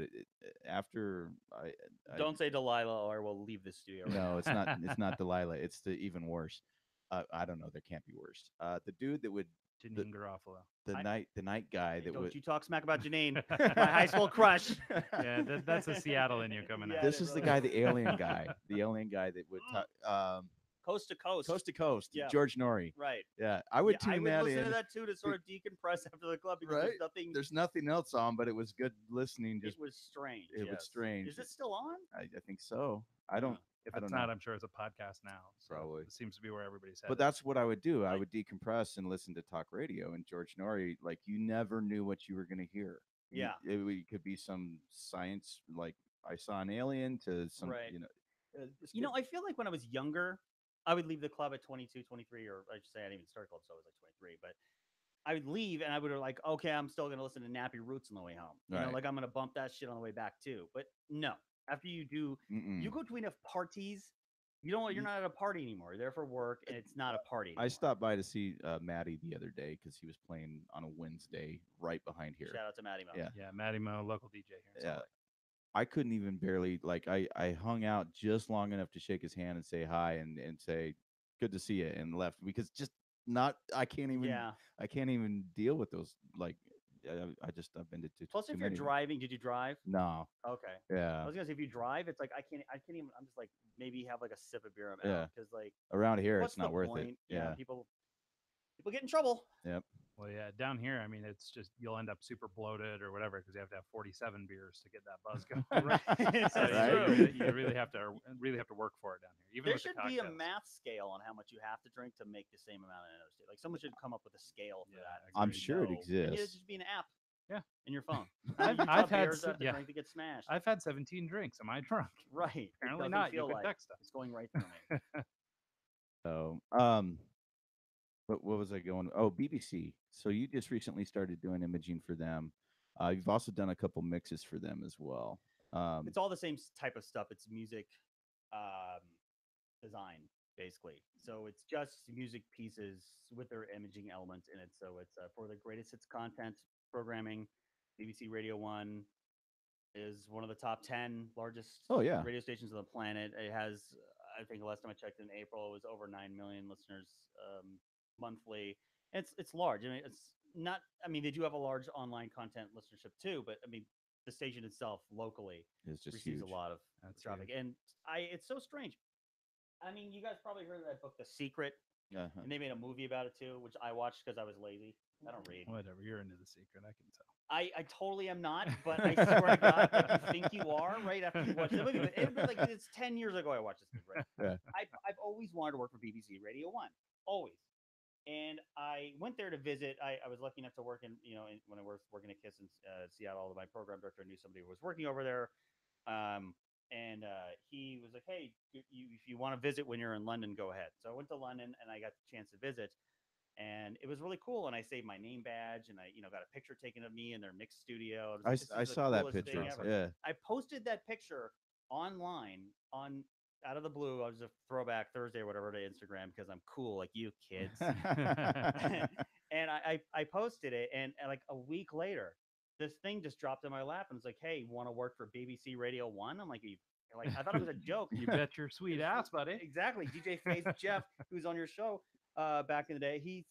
after I Don't say Delilah, or we'll leave the studio. Right no, now. it's not. It's not Delilah. It's the even worse. I don't know. There can't be worse. The dude that would the, Janine Garofalo. the night guy that Don't would. you talk smack about Janine, my high school crush. Yeah, that's a Seattle in you coming out. Yeah, This it is the really guy, is. the alien guy, the alien guy that would talk Coast to coast. coast to coast. Yeah. George Norrie. Right. Yeah, I would I tune would that listen in. to that too to sort of decompress after the club because Right. there's nothing. There's nothing else on, but it was good listening. It Just was strange. it was yes. strange. Is it still on? I think so. I don't. If I it's don't not, know. I'm sure it's a podcast now. So Probably. it seems to be where everybody's headed. But that's what I would do. I Like- would decompress and listen to talk radio. And George Norrie, like you never knew what you were going to hear. Yeah. It could be some science, like I saw an alien, to some, Right. just You know, I feel like when I was younger, I would leave the club at 22, 23, or I should say I didn't even start club, so I was like 23. But I would leave and I would like, okay, I'm still going to listen to Nappy Roots on the way home. Right. Like I'm going to bump that shit on the way back too. But no, after you do, you go to enough parties, you're not at a party anymore. You're there for work and it's not a party anymore. I stopped by to see Matty the other day because he was playing on a Wednesday right behind here. Shout out to Matty Mo. Yeah. Yeah, Matty Mo, local DJ here. In Salt Yeah. Lake. I couldn't even barely like I hung out just long enough to shake his hand and say hi and say good to see you and left because just not I can't even deal with those like I've been to too Plus, too if you're many. driving, did you drive? No. Okay. Yeah. I was gonna say if you drive, it's like I can't even. I'm just like maybe have like a sip of beer. I'm Yeah. out because like Around here what's it's not the worth point? it. Yeah. People get in trouble. Yep. Well, yeah, down here, I mean, it's just you'll end up super bloated or whatever because you have to have 47 beers to get that buzz going. So Right. you really have to work for it down here. Even There with the should be a cocktails. math scale on how much you have to drink to make the same amount in another state. Like someone should come up with a scale for Yeah, that. I'm so you sure it know. And exists. it'd just be an app. Yeah. In your phone. I've- You I've tell had bears se- that to yeah. drink to get smashed. I've had 17 drinks. Am I drunk? Right. Apparently It doesn't not. You feel could like text us. it's going right through me. So what was I going? Oh, BBC. So you just recently started doing imaging for them. You've also done a couple mixes for them as well. It's all the same type of stuff. It's music design, basically. So it's just music pieces with their imaging elements in it. So it's for the greatest hits content programming. BBC Radio 1 is one of the top 10 largest Oh, yeah. radio stations on the planet. It has, I think the last time I checked in April, it was over 9 million listeners monthly. It's large. I mean, it's not, I mean, they do have a large online content listenership too, but I mean, the station itself locally It's just receives huge. a lot of That's traffic. huge. And it's so strange. I mean, you guys probably heard of that book, The Secret, Uh-huh. and they made a movie about it too, which I watched because I was lazy. I don't read. Whatever. You're into the secret. I can tell. I totally am not, but I swear to God, like, you think you are right after you watch the movie. But like it's 10 years ago I watched this movie. Right? Yeah. I've always wanted to work for BBC Radio 1, always. And I went there to visit. I was lucky enough to work when I was working at KISS in Seattle. My program director knew somebody who was working over there. And he was like, "Hey, if you want to visit when you're in London, go ahead." So I went to London and I got the chance to visit, and it was really cool. And I saved my name badge, and I got a picture taken of me in their mix studio. It was like, this I is the saw that coolest thing picture. That's ever. awesome. Yeah. I posted that picture online on out of the blue. I was a throwback Thursday or whatever to Instagram because I'm cool like you kids. And I posted it, and like a week later, this thing just dropped in my lap and was like, "Hey, want to work for BBC Radio One?" I'm like, like I thought it was a joke. You bet your sweet ass, buddy. Exactly. DJ Face Jeff, who's on your show back in the day, he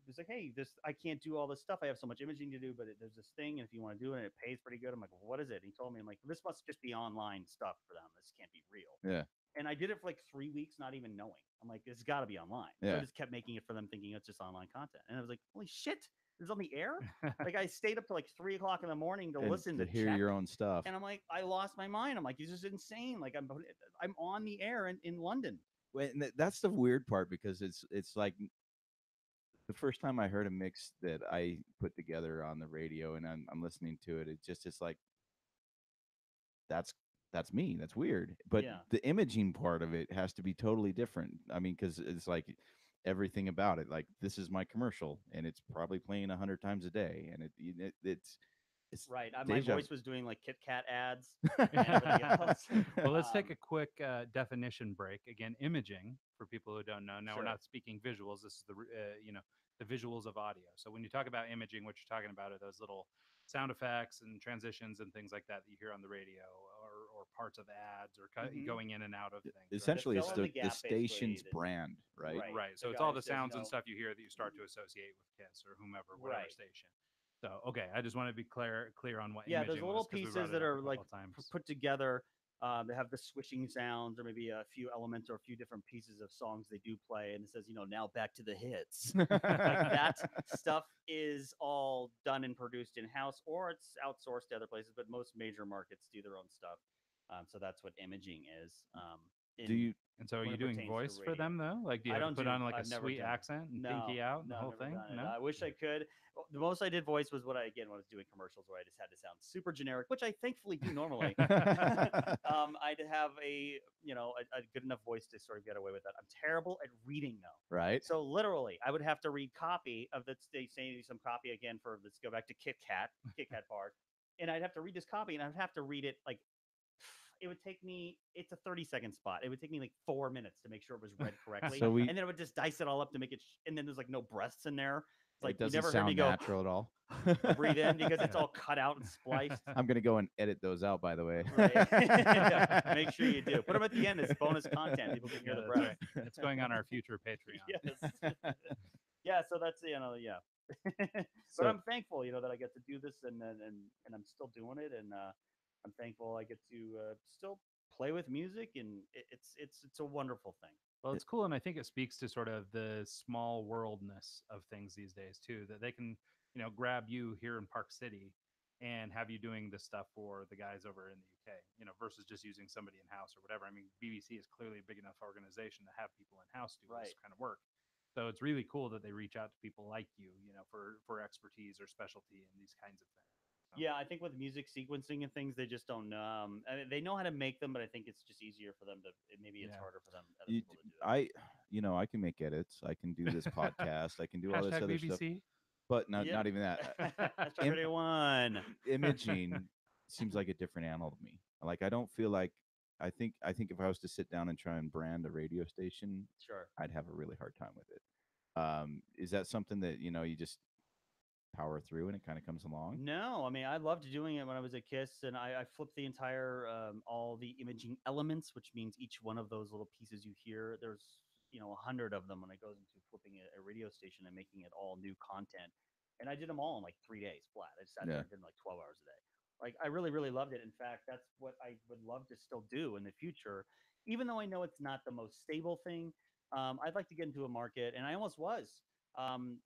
was like, "Hey, this I can't do all this stuff. I have so much imaging to do, but there's this thing, and if you want to do it, and it pays pretty good." I'm like, well, "What is it?" And he told me, I'm like, "This must just be online stuff for them. This can't be real." Yeah. And I did it for like 3 weeks, not even knowing. I'm like, "It's got to be online." So I Yeah. just kept making it for them, thinking it's just online content. And I was like, "Holy shit, it's on the air!" Like I stayed up to like 3 o'clock in the morning to And listen to to hear check. your own stuff. And I'm like, I lost my mind. I'm like, this is insane. Like I'm on the air in London. That's the weird part because it's like the first time I heard a mix that I put together on the radio and I'm listening to it, it's like that's that's me. That's weird. But Yeah. the imaging part of it has to be totally different. I mean, because it's like everything about it. Like this is my commercial, and it's probably playing 100 times a day, and it's Right. My deja. voice was doing like Kit Kat ads and everything else. Well, let's take Um, a quick definition break. Again, imaging for people who don't know. Now we're Sure. not speaking visuals. This is the visuals of audio. So when you talk about imaging, what you're talking about are those little sound effects and transitions and things like that that you hear on the radio or parts of ads or Mhm. going in and out of things. Right? Essentially, it's fill in the the gap, station's basically. brand, right? Right. Right. The So it's guy all who the says, sounds and stuff you hear that you start to associate with Kiss or whomever, whatever Right. station. So okay, I just want to be clear on what Yeah, imaging there's little was because we brought pieces it that up are a like couple of times. put together. They have the swishing sounds, or maybe a few elements or a few different pieces of songs they do play, and it says, now back to the hits. Like that stuff is all done and produced in house, or it's outsourced to other places. But most major markets do their own stuff. So that's what imaging is. Do In you And so are when you it doing pertains to voice for radio. them though? Like do you I have to don't put do. on like a I've never sweet done it. accent and No, pinky out and the no, whole never thing? done it. No? I wish I could. Well, the most I did voice was what I again when I was doing commercials where I just had to sound super generic, which I thankfully do normally. I'd have a good enough voice to sort of get away with that. I'm terrible at reading though. right? So literally, I would have to read copy of the they say some copy again for let's go back to Kit Kat bars, and I'd have to read this copy, and I'd have to read it like it would take me it's a 30-second spot. It would take me like 4 minutes to make sure it was read correctly. So we And then I would just dice it all up to make it and then there's like no breaths in there. It's it like you doesn't never hear me sound go natural at all. or breathe in because it's all cut out and spliced. I'm gonna go and edit those out, by the way. Right. Yeah, make sure you do. Put them at the end as bonus content. People can hear Yeah, the that's breath. right. It's going on our future Patreon. Yes. Yeah, so that's yeah. But So I'm thankful, that I get to do this and I'm still doing it, and I'm thankful I get to still play with music, and it's a wonderful thing. Well, it's cool, and I think it speaks to sort of the small worldness of things these days too. That they can, grab you here in Park City and have you doing this stuff for the guys over in the UK, versus just using somebody in house or whatever. I mean, BBC is clearly a big enough organization to have people in house do Right. this kind of work. So it's really cool that they reach out to people like you, for expertise or specialty in these kinds of things. So, Yeah, I think with music sequencing and things, they just don't. I mean, they know how to make them, but I think it's just easier for them to. Maybe it's Yeah. harder for them other you, people to do it. I can make edits. I can do this podcast. I can do all this hashtag other stuff, BBC. but not Yeah. not even that. Hashtag Radio One. Imaging seems like a different animal to me. Like I don't feel like I think if I was to sit down and try and brand a radio station, Sure. I'd have a really hard time with it. Is that something that you just power through and it kind of comes along? No, I mean I loved doing it when I was at Kiss, and I flipped the entire all the imaging elements, which means each one of those little pieces you hear. There's 100 of them when it goes into flipping a radio station and making it all new content. And I did them all in like 3 days flat. I just sat there Yeah. and did them like 12 hours a day. Like I really, really loved it. In fact, that's what I would love to still do in the future, even though I know it's not the most stable thing. I'd like to get into a market, and I almost was. Um,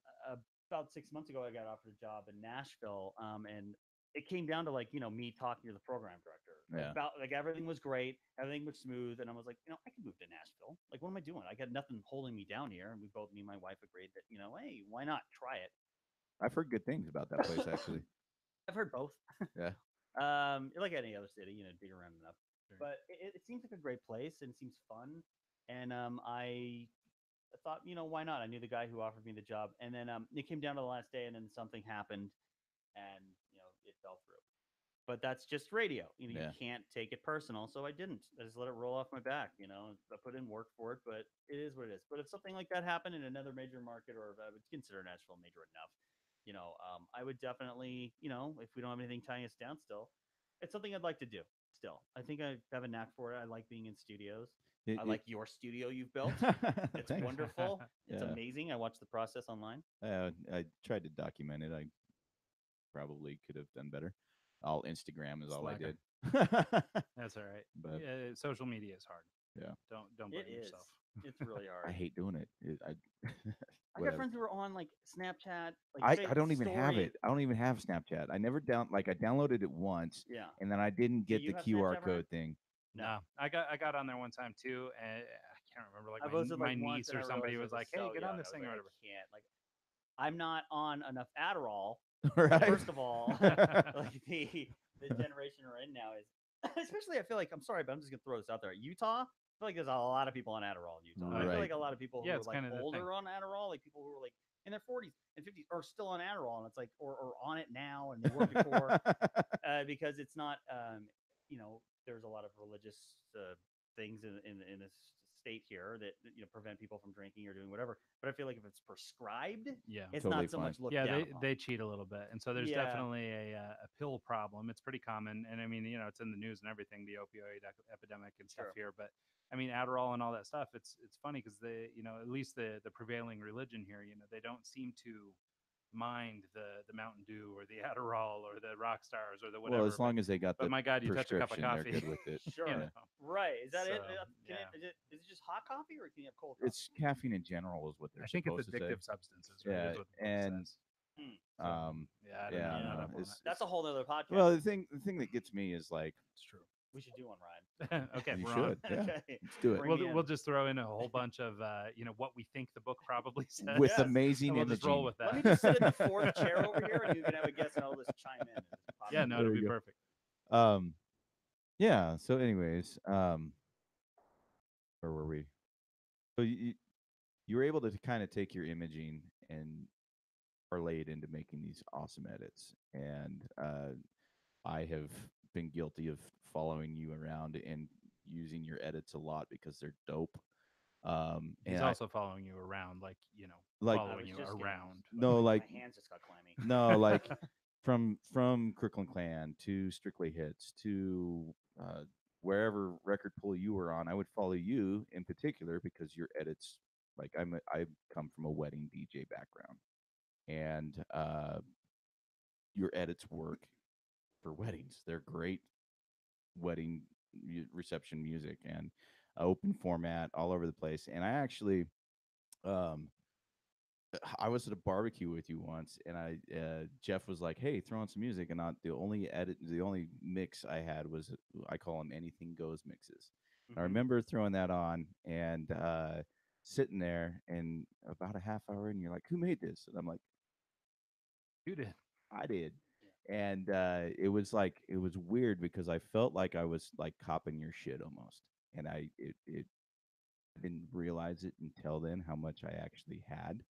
about 6 months ago, I got offered a job in Nashville, and it came down to like me talking to the program director Yeah. about like everything was great, everything was smooth, and I was like, I can move to Nashville. Like, what am I doing? I got nothing holding me down here, and me and my wife agreed that hey, why not try it? I've heard good things about that place actually. I've heard both. Yeah. Like any other city, big around enough. Sure. But it seems like a great place and seems fun. And I thought, why not? I knew the guy who offered me the job, and then it came down to the last day, and then something happened, and it fell through. But that's just radio. You Yeah. can't take it personal, so I didn't. I just let it roll off my back. I put in work for it, but it is what it is. But if something like that happened in another major market, or if I would consider Nashville major enough, I would definitely, if we don't have anything tying us down still, it's something I'd like to do still. I think I have a knack for it. I like being in studios. I like your studio you've built. It's Thanks. wonderful. It's Yeah. amazing. I watched the process online. I tried to document it. I probably could have done better. All Instagram is all I Slacker. did. That's all right. But Yeah, social media is hard. yeah, Don't It blame is. yourself. It's really I hard. hate doing it. I got Whatever. friends who are on like Snapchat, like I don't even have story. it. I don't even have Snapchat. I never I downloaded it once, Yeah. and then I didn't Do get you the have QR Snapchat, Brian? code thing. No. No, I got on there one time too, and I can't remember. Like I my posted my like once, niece and or I somebody realized I was was like, "Hey, so get on young. I this was thing like, or I whatever." can't. Like, I'm not on enough Adderall. Right. First of all, like the generation we're in now is, especially. I feel like I'm sorry, but I'm just gonna throw this out there. Utah, I feel like there's a lot of people on Adderall in Utah. I feel Right. like a lot of people Yeah, who are it's like kind of the thing. older on Adderall, like people who are like in their 40s and 50s, are still on Adderall, and it's like, or on it now, and they were before, because it's not, there's a lot of religious things in this state here that prevent people from drinking or doing whatever. But I feel like if it's prescribed, Yeah. it's Totally not so fine. much looked Yeah, down they upon. they cheat a little bit, and so there's Yeah, definitely a pill problem. It's pretty common, and I mean, it's in the news and everything, the opioid epidemic and stuff sure. here. But I mean, Adderall and all that stuff. It's funny because at least the prevailing religion here, they don't seem to mind the Mountain Dew or the Adderall or the rock stars or the Well, whatever. as long as they got But the my God, you touch a cup of prescription, they're coffee. good with it. you Sure. Yeah. know. Right. Is that So it? yeah, Is it just hot coffee, or can you have cold coffee? It's caffeine in general is what they're I think it's supposed to say. addictive substances, right? Yeah, Is what the book and says. Hmm. So um, yeah, I don't know. yeah, I'm Yeah. not no, up on it. That's a whole other podcast. well, the thing that gets me is like It's true. We should do one, Ryan. Okay, you we're on. should, yeah, Okay. let's do it Bring me in. We'll just throw in a whole bunch of what we think the book probably says, with Yes. amazing and we'll just roll imaging. with that. Let me just sit in the fourth chair over here, and you can have a guess, and I'll just chime in. And just pop Yeah, in. no, There it'll be you perfect. go. Yeah. So, anyways, where were we? So you were able to kind of take your imaging and parlay it into making these awesome edits, and I have been guilty of following you around and using your edits a lot because they're dope. He's And I also following you around, like I following was you just getting. around. no, like My hands just got clammy. no, like from Crooklyn Clan to Strictly Hits to wherever record pool you were on, I would follow you in particular because your edits, like I come from a wedding DJ background, and your edits work for weddings. They're great wedding reception music and open format all over the place. And I actually, um, I was at a barbecue with you once, and Jeff was like, "Hey, throw on some music," and the only mix I had was I call them anything goes mixes. I Mhm. remember throwing that on and sitting there, and about a half hour, and you're like, "Who made this?" And I'm like, You did. "I did." Yeah. And it was weird because I felt like I was like copping your shit almost, and I didn't realize it until then how much I actually had.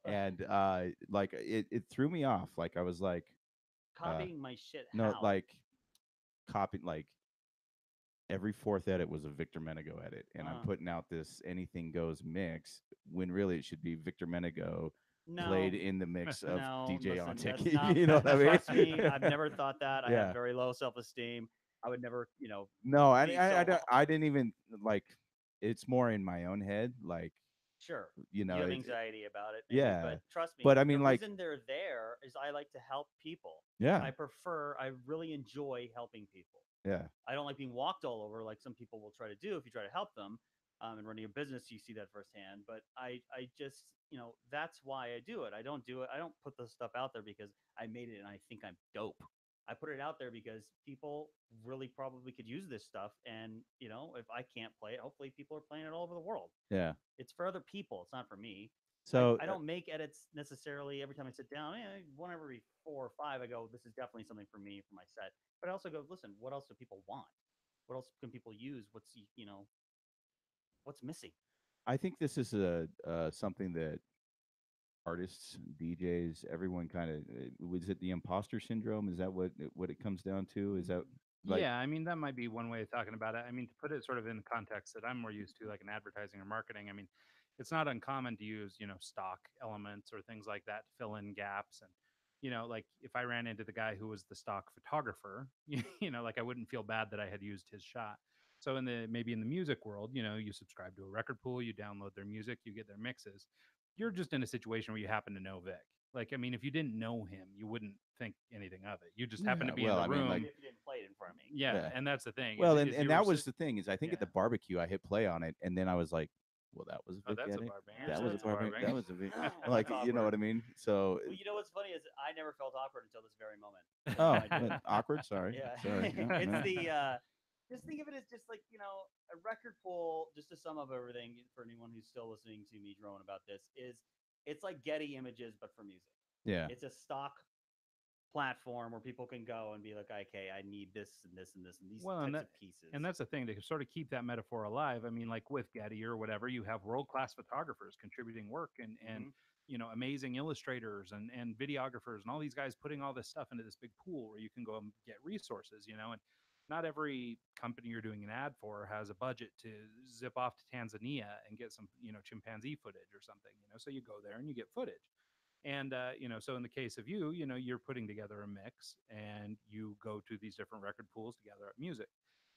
And like it threw me off. Like I was like, Copying my shit. no, How? like copying like every fourth edit was a Victor Menegaux edit, and I'm Uh, putting out this anything goes mix when really it should be Victor Menegaux no. played in the mix of No, DJ on listen, Tech. that's not. You know what I mean? Trust me, I've never thought that. I have Yeah. very low self-esteem. I would never, No, be so. I didn't even like. It's more in my own head, like Sure, you you know, have anxiety about it, maybe, yeah. but trust me, But I the mean, like, reason they're there is I like to help people. yeah, I really enjoy helping people. yeah, I don't like being walked all over like some people will try to do if you try to help them. And running a business, you see that firsthand. But I just, that's why I do it. I don't do it. I don't put the stuff out there because I made it and I think I'm dope. I put it out there because people really probably could use this stuff. And, if I can't play it, hopefully people are playing it all over the world. yeah. It's for other people. It's not for me. So I don't make edits necessarily every time I sit down. One every 4 or 5, I go, this is definitely something for me for my set. But I also go, listen, what else do people want? What else can people use? What's missing? I think this is a something that artists, DJs, everyone kind of was it the imposter syndrome? Is that what it comes down to? Is that like Yeah, I mean that might be one way of talking about it. I mean, to put it sort of in the context that I'm more used to, like in advertising or marketing, I mean, it's not uncommon to use, stock elements or things like that to fill in gaps. And, like if I ran into the guy who was the stock photographer, like I wouldn't feel bad that I had used his shot. So maybe in the music world, you subscribe to a record pool, you download their music, you get their mixes. You're just in a situation where you happen to know Vic. Like, I mean, if you didn't know him, you wouldn't think anything of it. You just happen yeah, to be in well, the I mean, room. like If you didn't play it in front of me. Yeah, yeah. and that's the thing Well, is and you were that was the thing is I think at the yeah. barbecue I hit play on it and then I was like, well, that was a Oh, Vic that's a edit. bar bang. That Yeah, was a that's That's a bar barbecue. bang. That was a Vic. Well, Like, that's you know awkward. what I mean? So, Well, what's funny is I never felt awkward until this very moment. oh, I did. awkward. Sorry, Yeah, sorry. Yeah, it's no. the just think of it as just like a record pool. Just to sum up everything for anyone who's still listening to me drone about this is it's like Getty Images but for music. Yeah, It's a stock platform where people can go and be like, okay, I need this and this and this and these Well, types of pieces. and that's the thing to sort of keep that metaphor alive. I mean, like with Getty or whatever, you have world class photographers contributing work and Mhm. amazing illustrators and videographers and all these guys putting all this stuff into this big pool where you can go and get resources. And not every company you're doing an ad for has a budget to zip off to Tanzania and get some chimpanzee footage or something. So you go there and you get footage. And so in the case of you're putting together a mix and you go to these different record pools to gather up music.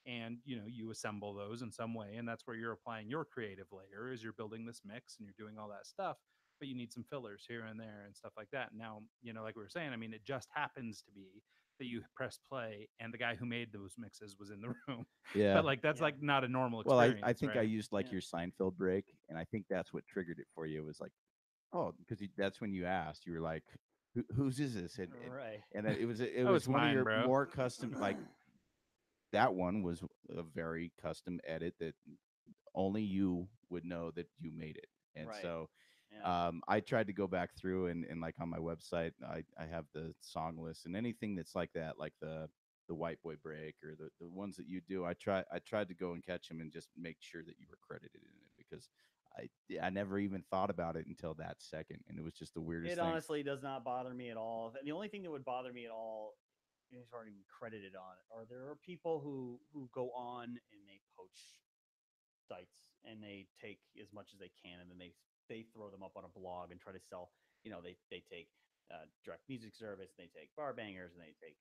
And you assemble those in some way, and that's where you're applying your creative layer is you're building this mix and you're doing all that stuff, but you need some fillers here and there and stuff like that. Now, like we were saying, I mean, it just happens to be that you press play and the guy who made those mixes was in the room. yeah. But like that's Yeah. like not a normal Well, I experience, think I right? used like Yeah. your Seinfeld break, and I think that's what triggered it for you. It was like, oh, because that's when you asked. You were like, whose is this? Right. And it Oh, was it's one of mine, your bro. more custom like that one was a very custom edit that only you would know that you made it. And Right. so Yeah. I tried to go back through and like on my website, I have the song list and anything that's like that, like the White Boy break or the ones that you do. I tried to go and catch them and just make sure that you were credited in it because I never even thought about it until that second, and it was just the weirdest It thing. honestly does not bother me at all. And the only thing that would bother me at all is already credited on it. Or there are people who go on and they poach sites and they take as much as they can and then they throw them up on a blog and try to sell. They take direct music service, and they take bar bangers, and they take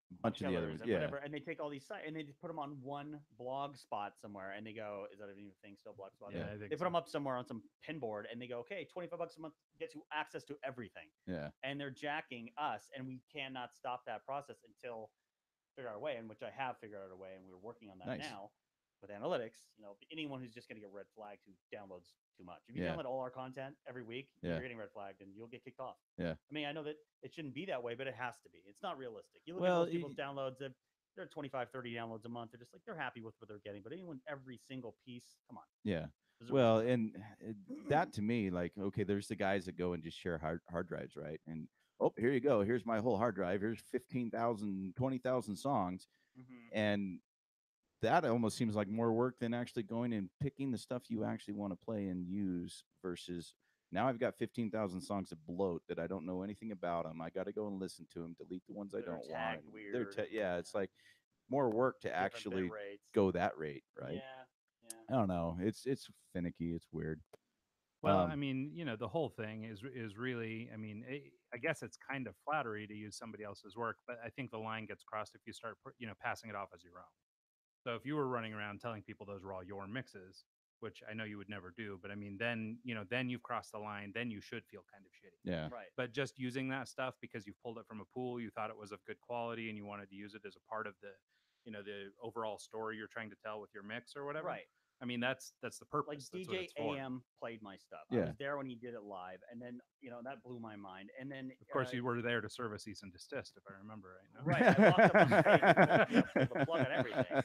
A bunch of the other chillers ones, and yeah, whatever, and they take all these sites and they just put them on one blog spot somewhere, and they go, "Is that even a thing still? Blogspot?" Yeah, Yeah. I They think put so. them up somewhere on some pinboard, and they go, "Okay, $25 a month gets you access to everything," yeah, and they're jacking us, and we cannot stop that process until figure out a way, in which I have figured out a way, and we're working on that nice, now with analytics. Anyone who's just going to get red flagged who downloads too much. If you yeah, download all our content every week, yeah, you're getting red flagged and you'll get kicked off. yeah. I mean, I know that it shouldn't be that way, but it has to be. It's not realistic. You look at Well, most people's downloads, they're 25, 30 downloads a month. They're just like, they're happy with what they're getting. But anyone, every single piece, come on. yeah. There's a Well, reason and that to me, like, okay, there's the guys that go and just share hard drives, right? And oh, here you go. Here's my whole hard drive. Here's 15,000, 20,000 songs. for it. And that almost seems like more work than actually going and picking the stuff you actually want to play and use versus now I've got 15,000 songs of bloat that I don't know anything about them. I got to go and listen to them, delete the ones I That are don't want. tagged weird. Yeah, it's like more work to Different bit actually rates. go that rate, right? Yeah. Yeah. I don't know. It's finicky. It's weird. Well, I mean, the whole thing is really, I mean, I guess it's kind of flattery to use somebody else's work, but I think the line gets crossed if you start, passing it off as your own. So if you were running around telling people those were all your mixes, which I know you would never do, but I mean, then you've crossed the line. Then you should feel kind of shitty. Yeah. Right. But just using that stuff because you've pulled it from a pool, you thought it was of good quality, and you wanted to use it as a part of the overall story you're trying to tell with your mix or whatever. Right. I mean, that's the Like purpose. That's what DJ it's for. AM played my stuff. I Yeah. was there when he did it live, and then that blew my mind. And then Of course, you were there to serve a cease and desist, if I remember right. No? right, I walked up on stage and pulled the plug on everything.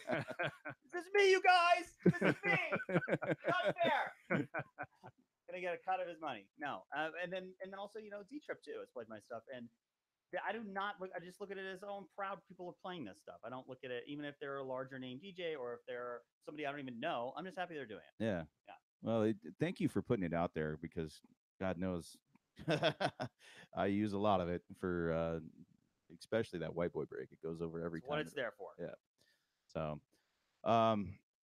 This is me, you guys. This is me. Not fair. Gonna get a cut Trip too has played my stuff, and I do not look. I just look at it as, oh, I'm proud people are playing this stuff. I don't look at it even if they're a larger name DJ or if they're somebody I don't even know. I'm just happy they're doing it. Yeah. Yeah. Well, thank you for putting it out there because God knows I use a lot of it for especially that white boy break. It goes over every It's what time. it's there for. Yeah. So,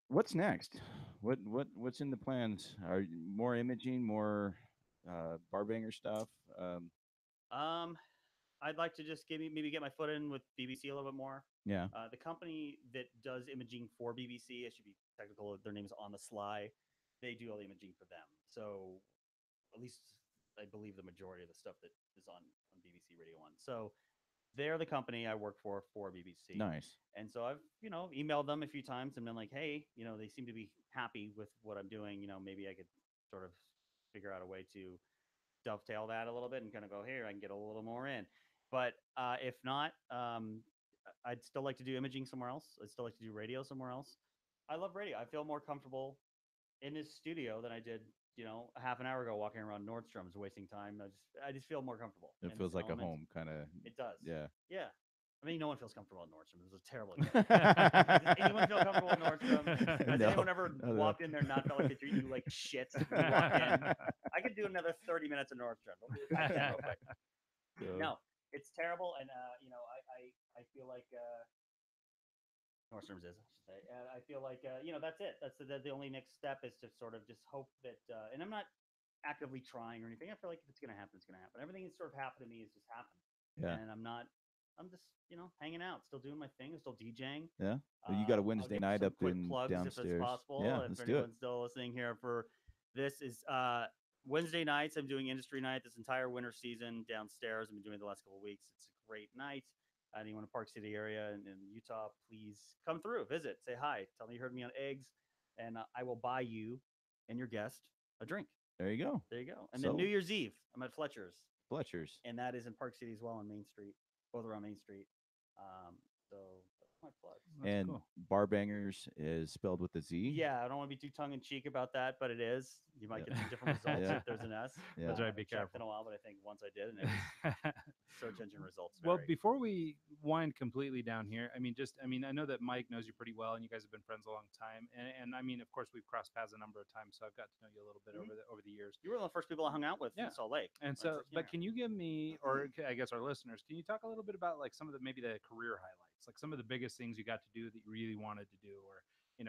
what's next? What's in the plans? Are more imaging, more bar banger stuff? Um, Um, I'd like to just maybe get my foot in with BBC a little bit more. yeah. The company that does imaging for BBC, it should be technical. Their name is On the Sly. They do all the imaging for them. So at least I believe the majority of the stuff that is on BBC Radio One. So they're the company I work for BBC. Nice. And so I've emailed them a few times and been like, hey, they seem to be happy with what I'm doing. Maybe I could sort of figure out a way to dovetail that a little bit and kind of go here. I can get a little more in. But if not, I'd still like to do imaging somewhere else. I'd still like to do radio somewhere else. I love radio. I feel more comfortable in this studio than I did, a half an hour ago walking around Nordstrom's wasting time. I just feel more comfortable. It in feels this like element. a home kind of. It does. Yeah. Yeah. I mean, no one feels comfortable at Nordstrom. It was a terrible experience. Does anyone feel comfortable at Nordstrom? Has anyone ever walked in there and not felt like they treat you like shit when you walk in? I could do another 30 minutes of Nordstrom. I can real quick. So, No, it's terrible, and I feel like Nordstrom's is, I should say, and I feel like that's it. That's the only next step is to sort of just hope that, and I'm not actively trying or anything. I feel like if it's gonna happen, it's gonna happen. Everything that's sort of happened to me has just happened, yeah. and I'm just hanging out, still doing my thing, still DJing. Yeah. Well, you got a Wednesday night up quick in plugs downstairs. if it's possible. Yeah, If let's do it. anyone's still listening here for this is Wednesday nights. I'm doing industry night this entire winter season downstairs. I've been doing it the last couple of weeks. It's a great night. Anyone in Park City area in Utah, please come through, visit, say hi, tell me you heard me on Eggs, and I will buy you and your guest a drink. There you go. There you go. And then New Year's Eve, I'm at Fletcher's. Fletcher's. And that is in Park City as well on Main Street, both around Main Street. So that's my plug. And cool. Bar Bangers is spelled with a Z. Yeah, I don't want to be too tongue in cheek about that, but it is. You might get some different results Yeah. if there's an S. Yeah. That's right. Be checked careful. in a while, but I think once I did, and it was search engine results. Well, vary. before we wind completely down here, I know that Mike knows you pretty well, and you guys have been friends a long time. And I mean, of course, we've crossed paths a number of times, so I've got to know you a little bit over the years. You were one of the first people I hung out with Yeah. in Salt Lake. And so, but can you give me, or I guess our listeners, can you talk a little bit about like some of the maybe the career highlights, like some of the biggest things you got to do that you really wanted to do, or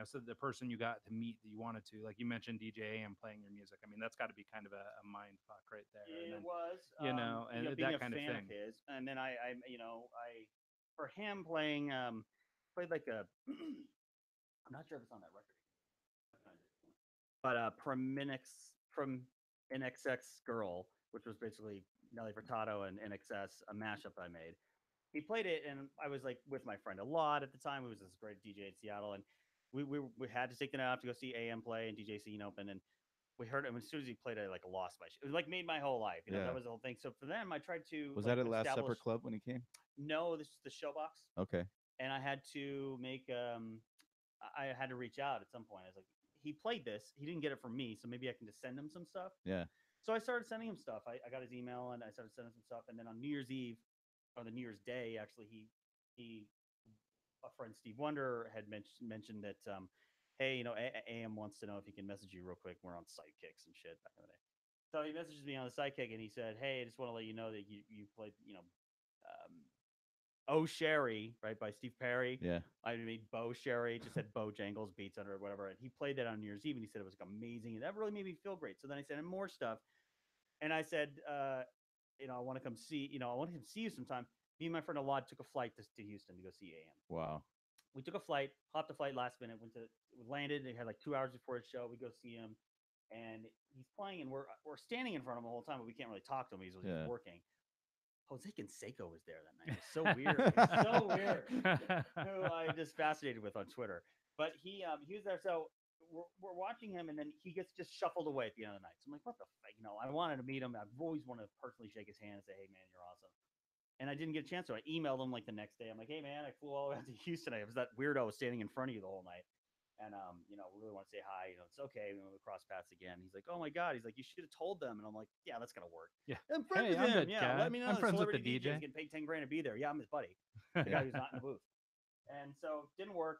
so the person you got to meet that you wanted to, like you mentioned DJ AM playing your music. I mean, that's got to be kind of a mind fuck right there. It then, was, and being that a kind of fan thing. of his, and then I for him playing, played like a, I'm not sure if it's on that record, but from NXX Girl, which was basically Nelly Furtado and NXS, a mashup I made. He played it, and I was like with my friend a lot at the time. He was this great DJ in Seattle, and we had to take the night off to go see AM play and DJ Scene open, and we heard him as soon as he played. I like lost my shit. It was like made my whole life. Yeah. That was the whole thing. So for them, I tried to. Was like, that at Last Supper Club when he came? No, this is the Showbox. Okay. And I had to make I had to reach out at some point. I was like, he played this. He didn't get it from me, so maybe I can just send him some stuff. Yeah. So I started sending him stuff. I got his email and I started sending some stuff. And then on New Year's Eve, or the New Year's Day, actually, he a friend Steve Wonder had mentioned that, hey, AM wants to know if he can message you real quick. We're on Sidekicks and shit back in the day. So he messages me on the Sidekick and he said, hey, I just want to let you know that you played, Oh Sherry, right, by Steve Perry. Yeah. I made Bo Sherry, just had Bo Jangles beats under it or whatever. And he played that on New Year's Eve and he said it was like amazing. And that really made me feel great. So then I sent him more stuff. And I said, I want to come see, I want to come see you sometime. Me and my friend Alad took a flight to Houston to go see AM. Wow. We took a flight, hopped a flight last minute, landed. They had like 2 hours before his show. We go see him, and he's playing, and we're standing in front of him the whole time, but we can't really talk to him. He's working. Jose Canseco was there that night. It was so weird. It's so weird. Who I'm just fascinated with on Twitter. But he was there. So we're watching him, and then he gets just shuffled away at the end of the night. So I'm like, what the fuck? I wanted to meet him. I've always wanted to personally shake his hand and say, hey, man, you're awesome. And I didn't get a chance to. I emailed him like the next day. I'm like, hey, man, I flew all the way out to Houston. I was that weirdo standing in front of you the whole night. and we really want to say hi. It's okay. We cross paths again. He's like, oh my god. He's like, you should have told them. And I'm like, yeah, that's gonna work. Yeah. I'm friends Hey, with I'm him. the Yeah, guy. let me know. I'm The friends with the celebrity DJ is DJ. getting paid 10 grand to be there. Yeah, I'm his buddy, the guy who's not in the booth. And so didn't work.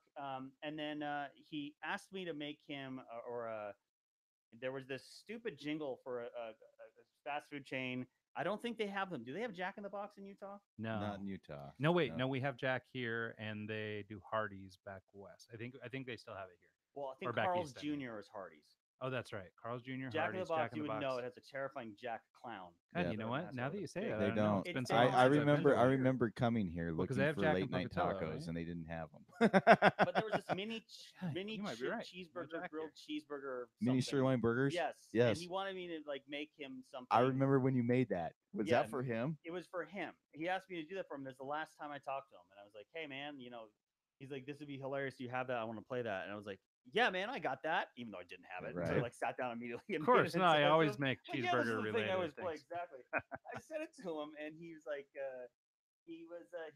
And then he asked me to make him there was this stupid jingle for a fast food chain. I don't think they have them. Do they have Jack in the Box in Utah? No. Not in Utah. No, wait. No, we have Jack here, and they do Hardee's back west. I think they still have it here. Well, I Or think back Carl's east, I mean. Jr. is Hardee's. Oh, that's right. Carl's Jr., Jack in the Hardee's, Box, Jack in you the would Box. know it has a terrifying Jack clown. God, Yeah. you know what? Now that you say it, They I don't know. don't. It's been It's so been long I on since I've been remember. there. I weird. remember coming here Well, 'cause looking they have for Jack late and night Pocatello, tacos, right? and they didn't have them. But there was this mini God, you might be right. No cheeseburger, Jack grilled cheeseburger, Mini something. sirloin burgers. Yes. And Yes. he wanted me to like make him something. I remember when you made that. Was Yeah, that for him? It was for him. He asked me to do that for him. That's the last time I talked to him, and I was like, "Hey, man, he's like, this would be hilarious. Do you have that? I want to play that." And I was like, "Yeah, man, I got that," even though I didn't have it. So I Right. like sat down immediately. Of course, no, I always make Like, yeah, this is cheeseburger the thing I related always play things. exactly. I sent it to him, and he was like, he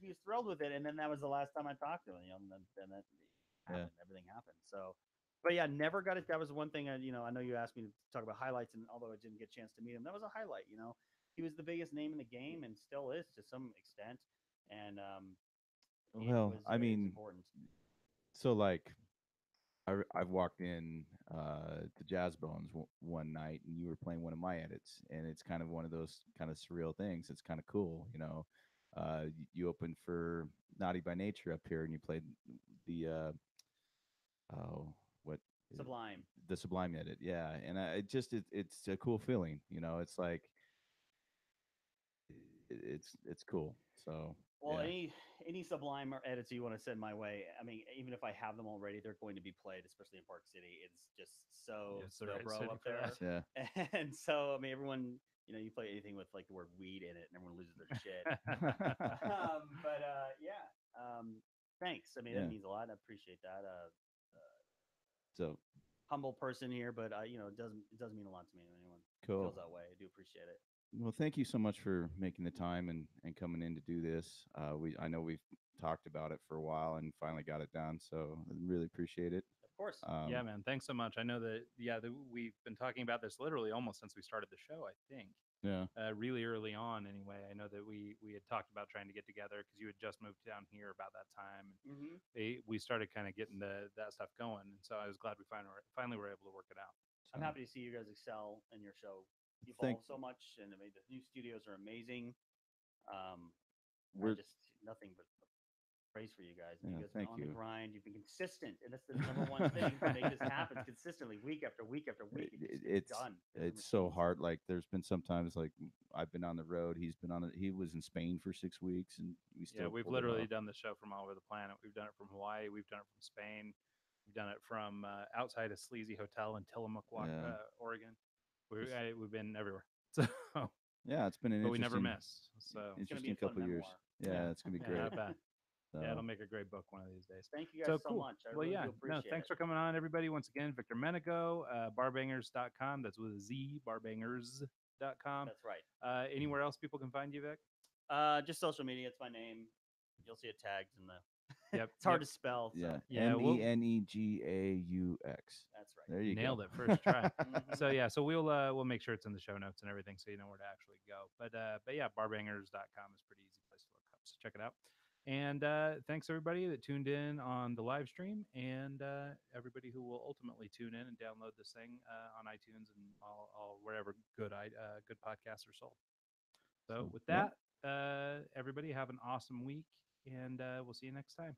was thrilled with it. And then that was the last time I talked to him. And then that happened. Yeah. Everything happened. So, but yeah, never got it. That was one thing. I know you asked me to talk about highlights, and although I didn't get a chance to meet him, that was a highlight. He was the biggest name in the game, and still is to some extent. And Well, I it's mean, important. so like, I've walked in to Jazz Bones one night, and you were playing one of my edits, and it's kind of one of those kind of surreal things. It's kind of cool. You opened for Naughty by Nature up here, and you played the oh, what Sublime. the Sublime edit, yeah. And it's a cool feeling. It's like it's cool. So Well, yeah, any Sublime or edits you want to send my way, I mean, even if I have them already, they're going to be played, especially in Park City. It's just so Yeah, it's the right bro city up for there. that. yeah. And so, I mean, everyone, you play anything with like the word weed in it, and everyone loses their shit. But yeah, thanks. I mean, Yeah. that means a lot. I appreciate that. So Humble person here, but it does mean a lot to me when anyone cool. feels that way. I do appreciate it. Well, thank you so much for making the time and coming in to do this. I know we've talked about it for a while and finally got it done, so I really appreciate it. Of course. Yeah, man. Thanks so much. I know that, we've been talking about this literally almost since we started the show, I think. Yeah. Really early on, anyway. I know that we had talked about trying to get together because you had just moved down here about that time. Mm-hmm. We started kind of getting that stuff going, and so I was glad we finally were able to work it out. I'm happy to see you guys excel in your show. Evolve so much, and I mean, the new studios are amazing. We're just nothing but praise for you guys. Yeah, You guys have been thank on the you. grind. You've been consistent, and that's the number one thing to make this happen consistently, week after week after week. It's done. It's so hard. Like there's been sometimes like I've been on the road. He's been on it. He was in Spain for 6 weeks, and we still Yeah, we've pulled it literally off. done the show from all over the planet. We've done it from Hawaii. We've done it from Spain. We've done it from outside a sleazy hotel in Tillamook, Yeah. Oregon. We've been everywhere. So, Yeah, it's been an but we interesting, never miss. So interesting a fun couple of years. memoir. Yeah, it's gonna be yeah, great. not bad. So, Yeah, it'll make a great book one of these days. Thank you guys So so cool. much. I Well, really yeah, do appreciate thanks it. for coming on, everybody. Once again, Victor Menegaux, barbangers.com. That's with a Z, barbangers.com. That's right. Anywhere else people can find you, Vic? Just social media. It's my name. You'll see it tagged in the. Yep. It's hard to spell. So. yeah, Yeah, MENEGAUX. That's right. There you Nailed go. it first try. Mhm. So yeah, so we'll make sure it's in the show notes and everything, so you know where to actually go. But yeah, barbangers.com is a pretty easy place to look up. So check it out. And thanks everybody that tuned in on the live stream, and everybody who will ultimately tune in and download this thing on iTunes and all wherever good podcasts are sold. So with yeah. that, everybody have an awesome week, and we'll see you next time.